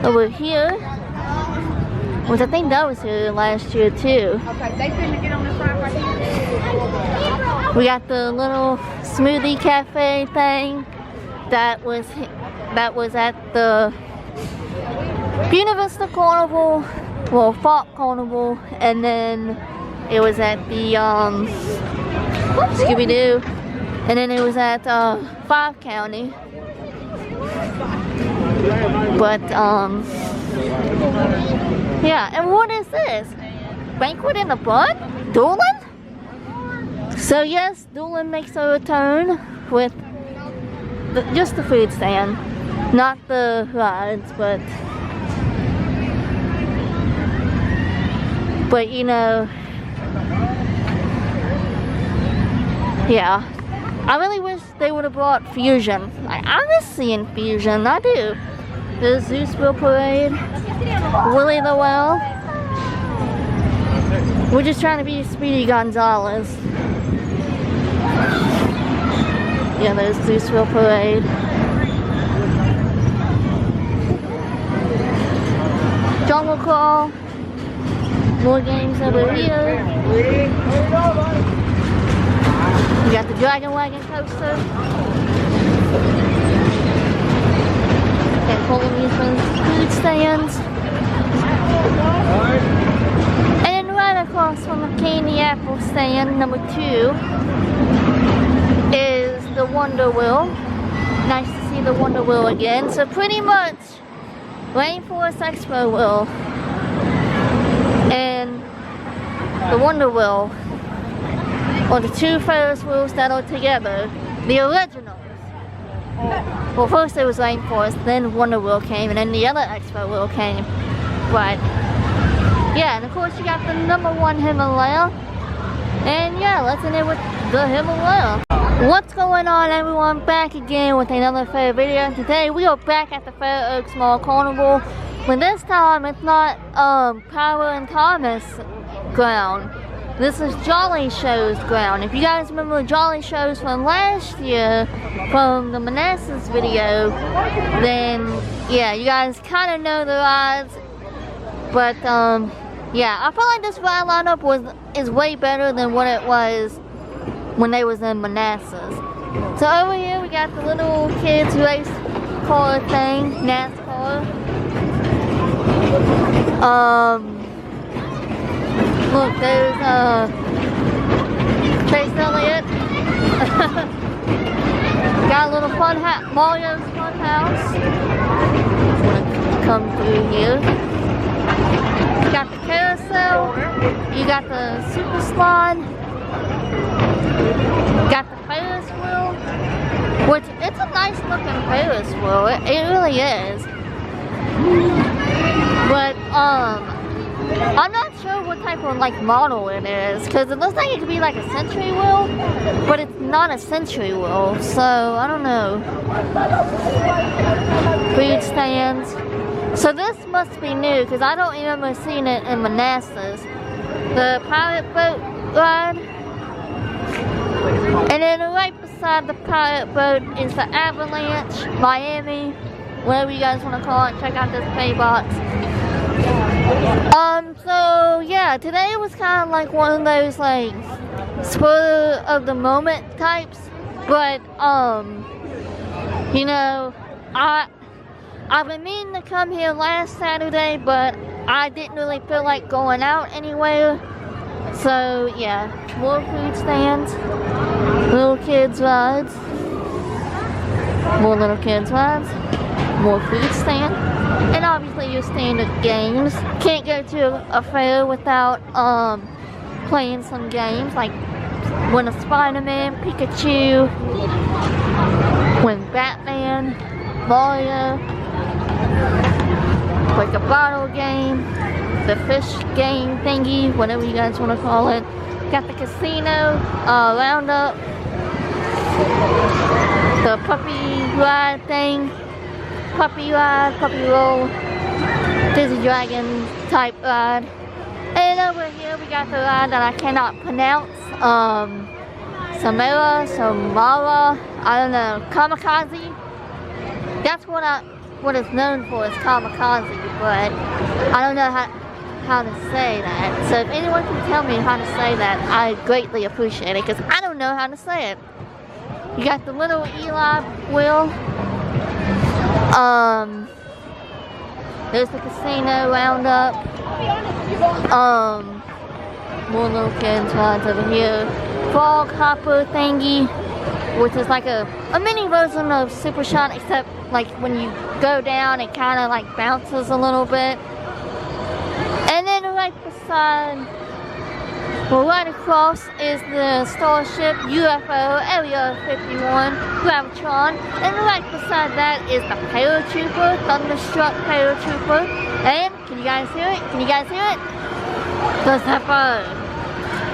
over here, which I think that was here last year too. We got the little smoothie cafe thing that was at the Buena Vista Carnival, well, Fort Carnival, and then it was at the Scooby-Doo. And then it was at 5 County. But, yeah. And what is this? Banquet in the Bud? Doolin? So yes, Doolin makes a return with just the food stand. Not the rides, but you know, yeah. I really wish they would have brought Fusion. I miss seeing Fusion, I do. The Zeusville Parade, Willie the Well. We're just trying to be Speedy Gonzalez. Yeah, there's Zeusville Parade. Jungle Crawl. More games over here. We got the Dragon Wagon coaster. And full amusement food stands. And then right across from the candy apple stand, number 2, is the Wonder Wheel. Nice to see the Wonder Wheel again. So pretty much, Rainforest Expo Wheel and the Wonder Wheel, or the 2 Ferris wheels that are together, the originals. Well, first it was Rainforest, then Wonder Wheel came, and then the other Expo Wheel came. But yeah, and of course you got the number 1 Himalaya. And yeah, let's end it with the Himalaya. What's going on, everyone? Back again with another fair video. Today we are back at the Fair Oaks Mall Carnival, but this time it's not Power and Thomas ground. This is Jolly Show's ground. If you guys remember Jolly Shows from last year, from the Manassas video, then yeah, you guys kind of know the rides. But yeah, I feel like this ride lineup is way better than what it was when they was in Manassas. So over here we got the little kids race car thing, NASCAR. Look, there's Chase Elliott. Got a little fun Mario's Fun House. Wanna come through here. You got the carousel. You got the super slide. Got the Ferris wheel, which it's a nice looking Ferris wheel. It really is. But I'm not sure what type of like model it is, because it looks like it could be like a Century wheel, but it's not a Century wheel. So I don't know. Food stands. So this must be new, because I don't remember seeing it in Manassas. The pirate boat ride. And then right beside the pirate boat is the Avalanche, Miami, whatever you guys want to call it. Check out this pay box. So yeah, today was kind of like one of those like spoiler of the moment types. But you know, I've been meaning to come here last Saturday, but I didn't really feel like going out anywhere. So yeah, more food stands, little kids rides, more little kids rides, more food stand, and obviously your standard games. Can't go to a fair without playing some games like when a Spider-Man, Pikachu, when Batman, Mario, like a bottle game, the fish game thingy, whatever you guys want to call it. Got the casino, roundup, the puppy ride thing, puppy ride, puppy roll, Disney Dragon type ride. And over here we got the ride that I cannot pronounce, Samara, I don't know, Kamikaze. That's what it's known for, is Kamikaze, but I don't know how to say that. So if anyone can tell me how to say that, I greatly appreciate it, because I don't know how to say it. You got the little Eli wheel. There's the casino roundup. More little kids rides over here. Frog hopper thingy, which is like a mini version of Super Shot, except like when you go down, it kind of like bounces a little bit. And then right beside, well, right across is the Starship UFO Area 51 Gravitron, and right beside that is the Paratrooper, Thunderstruck Paratrooper. And can you guys hear it? Can you guys hear it? The Zeppo.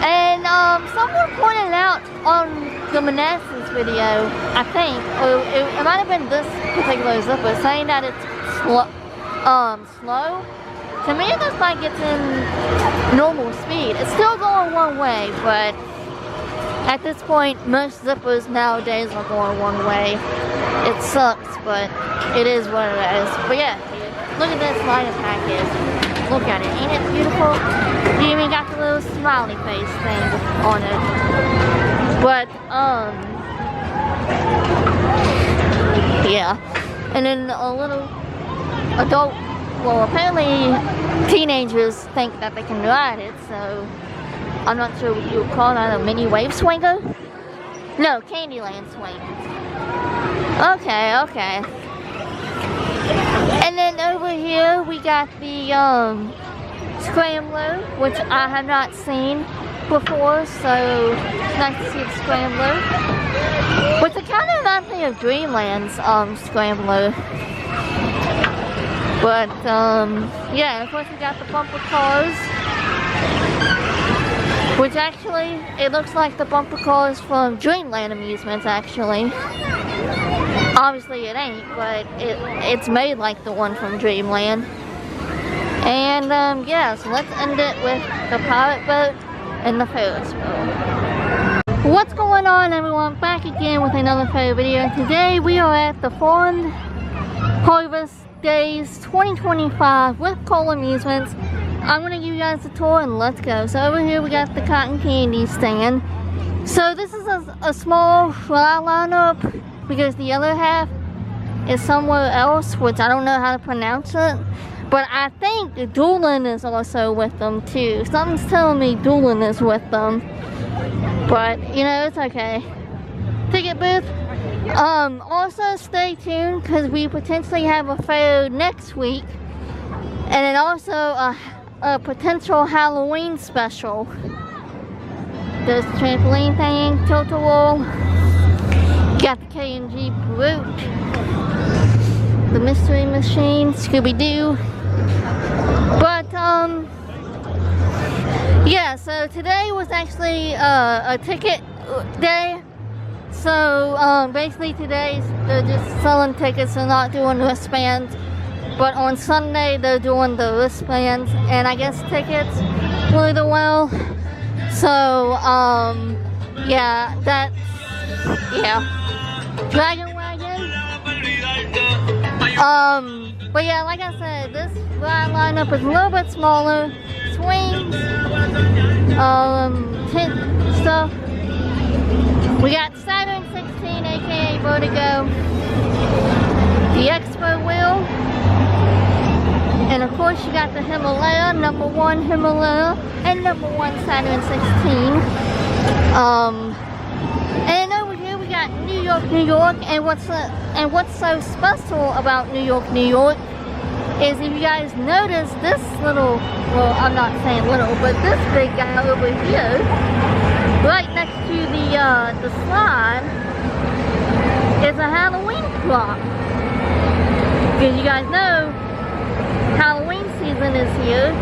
And someone pointed out on the Manassas video, I think, or it might have been this particular zipper, saying that it's slow. To me, it looks like it's in normal speed. It's still going one way, but at this point, most zippers nowadays are going one way. It sucks, but it is what it is. But yeah, look at this lighter package. Look at it. Ain't it beautiful? You even got the little smiley face thing on it. But, yeah. And then a little adult, well, apparently teenagers think that they can ride it, so I'm not sure what you would call that, a mini wave swinger? No, Candyland swing. Okay. And then over here we got the Scrambler, which I have not seen before, so it's nice to see the Scrambler. Which it kind of reminds me of Dreamland's Scrambler. But yeah, of course we got the bumper cars. which actually, it looks like the bumper car is from Dreamland Amusements, actually. Obviously it ain't, but it's made like the one from Dreamland. And yeah, so let's end it with the pirate boat and the Ferris wheel. What's going on, everyone? Back again with another photo video. Today we are at the Farm Harvest Days 2025 with Cole Amusements. I'm going to give you guys a tour and let's go. So over here we got the cotton candy stand. So this is a small fly lineup because the other half is somewhere else, which I don't know how to pronounce it. But I think Doolin is also with them too. Something's telling me Doolin is with them. But, you know, it's okay. Ticket booth. Also stay tuned because we potentially have a fair next week. And then also a potential Halloween special. There's the trampoline thing, tilt-a-wall. Got the K&G Brute. The Mystery Machine, Scooby-Doo. But, yeah, so today was actually a ticket day. So, basically today they're just selling tickets, they're not doing wristbands. But on Sunday they're doing the wristbands, and I guess tickets really do well. So, yeah, that's, yeah. Dragon Wagon. But yeah, like I said, this ride lineup is a little bit smaller. Swings, tent stuff. We got Saturn 16, aka Vertigo, the Expo wheel, and of course you got the Himalaya, #1 Himalaya, and #1 Saturn 16. And over here we got New York, New York, and what's so special about New York, New York is if you guys notice this little, well, I'm not saying little, but this big guy over here, right next to the slide, is a Halloween clock. Because you guys know Halloween season is here.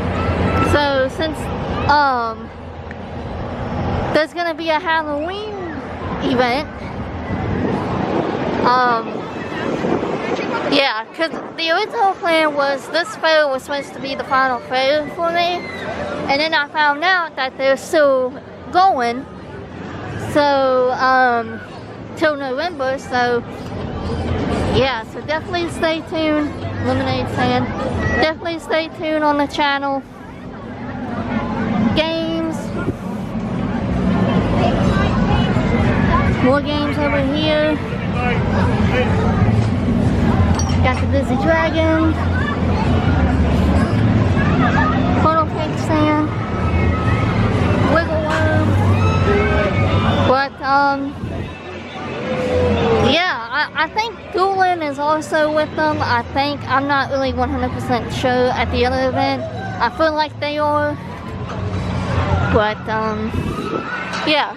So since there's gonna be a Halloween event, yeah, because the original plan was this fair was supposed to be the final fair for me, and then I found out that they're still going, so till November. So yeah, so definitely stay tuned. Lemonade Stand, definitely stay tuned on the channel. Games, more games over here. Got the Dizzy Dragon, Funnel Cake Stand, Wiggle Worm. But yeah, I think Doolin is also with them. I think, I'm not really 100% sure at the other event. I feel like they are. But yeah,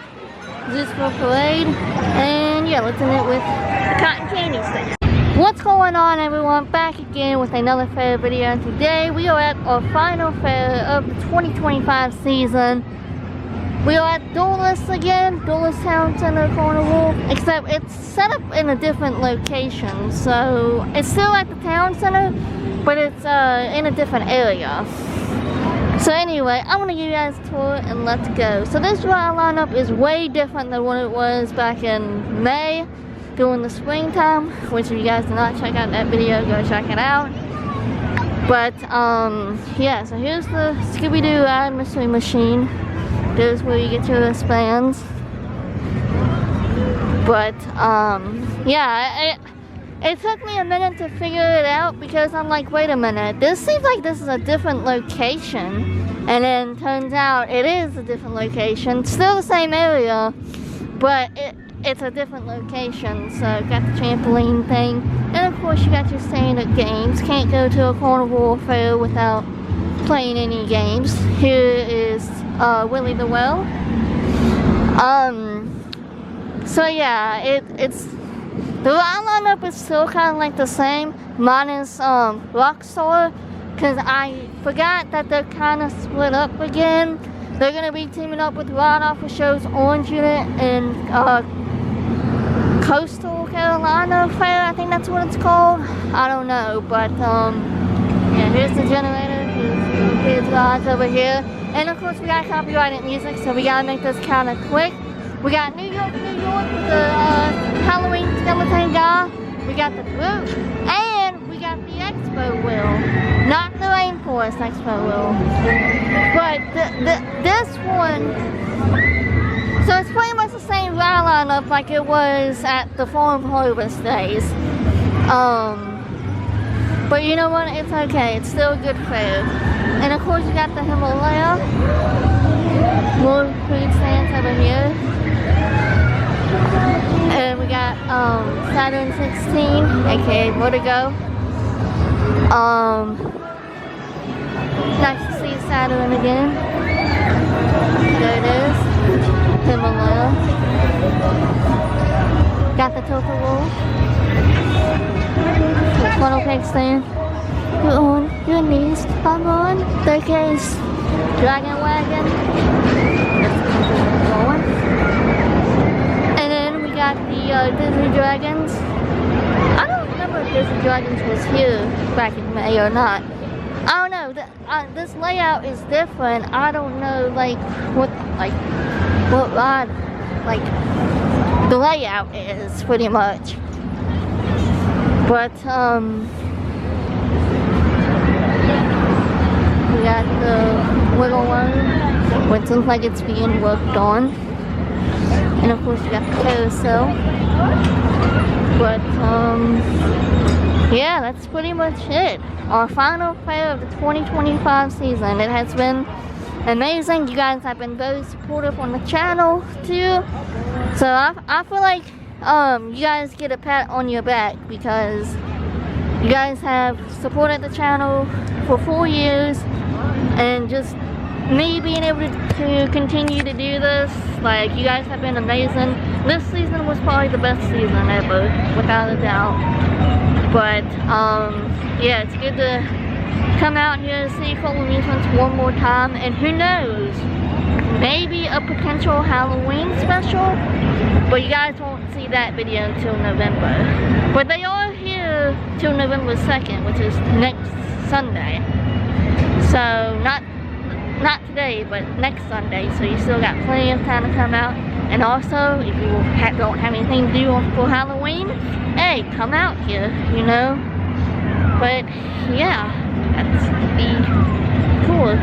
just for parade. And yeah, let's end it with the cotton candy stand. What's going on, everyone? Back again with another fair video. Today we are at our final fair of the 2025 season. We are at Dulles again, Dulles Town Center Carnival, except it's set up in a different location. So it's still at the town center, but it's in a different area. So anyway, I'm gonna give you guys a tour and let's go. So this ride lineup is way different than what it was back in May during the springtime, which if you guys did not check out that video, go check it out. But yeah, so here's the Scooby-Doo Ride Mystery Machine. There's where you get your wristbands. But yeah, it took me a minute to figure it out because I'm like, wait a minute, this seems like this is a different location. And then turns out it is a different location, still the same area, but it's a different location. So got the trampoline thing, and of course you got your standard games. Can't go to a carnival fair without playing any games. Here is Willy the Well. So yeah, it's the ride lineup is still kind of like the same, minus Rockstar, because I forgot that they're kind of split up again. They're gonna be teaming up with Rod Off for shows Orange Unit and Coastal Carolina Fair. I think that's what it's called. I don't know, but yeah, here's the generator. Here's the kids' rides over here. And of course we got copyrighted music, so we gotta make this kind of quick. We got New York with the Halloween skeleton guy. We got the booth, and we got the expo wheel. Not the Rainforest Expo wheel. But this one, so it's pretty much the same ride lineup like it was at the Farm Harvest days. But you know what, it's okay, it's still a good fair. And of course you got the Himalaya. More food stands over here. And we got Saturn 16, aka Vertigo. Nice to see Saturn again. There it is. Himalaya. Got the Toka Roll. The funnel cake stand. You're on your knees. I'm on the case. Dragon Wagon. That's going. And then we got the Disney Dragons. I don't remember if Disney Dragons was here back in May or not. I don't know. This layout is different. I don't know, what ride, the layout is pretty much. But we got the Wiggle Worm, which looks like it's being worked on. And of course we got the carousel. But yeah, that's pretty much it. Our final fair of the 2025 season. It has been amazing. You guys have been very supportive on the channel too. So I feel like you guys get a pat on your back because you guys have supported the channel for 4 years, and just me being able to continue to do this, you guys have been amazing. This season was probably the best season ever, without a doubt. But yeah, it's good to come out here and see full amusements one more time, and who knows, maybe a potential Halloween special, but you guys won't see that video until November. But they are here till November 2nd, which is next Sunday. So not today, but next Sunday, so you still got plenty of time to come out. And also, if you don't have anything to do for Halloween, hey, come out here, you know. But yeah, that's the cool.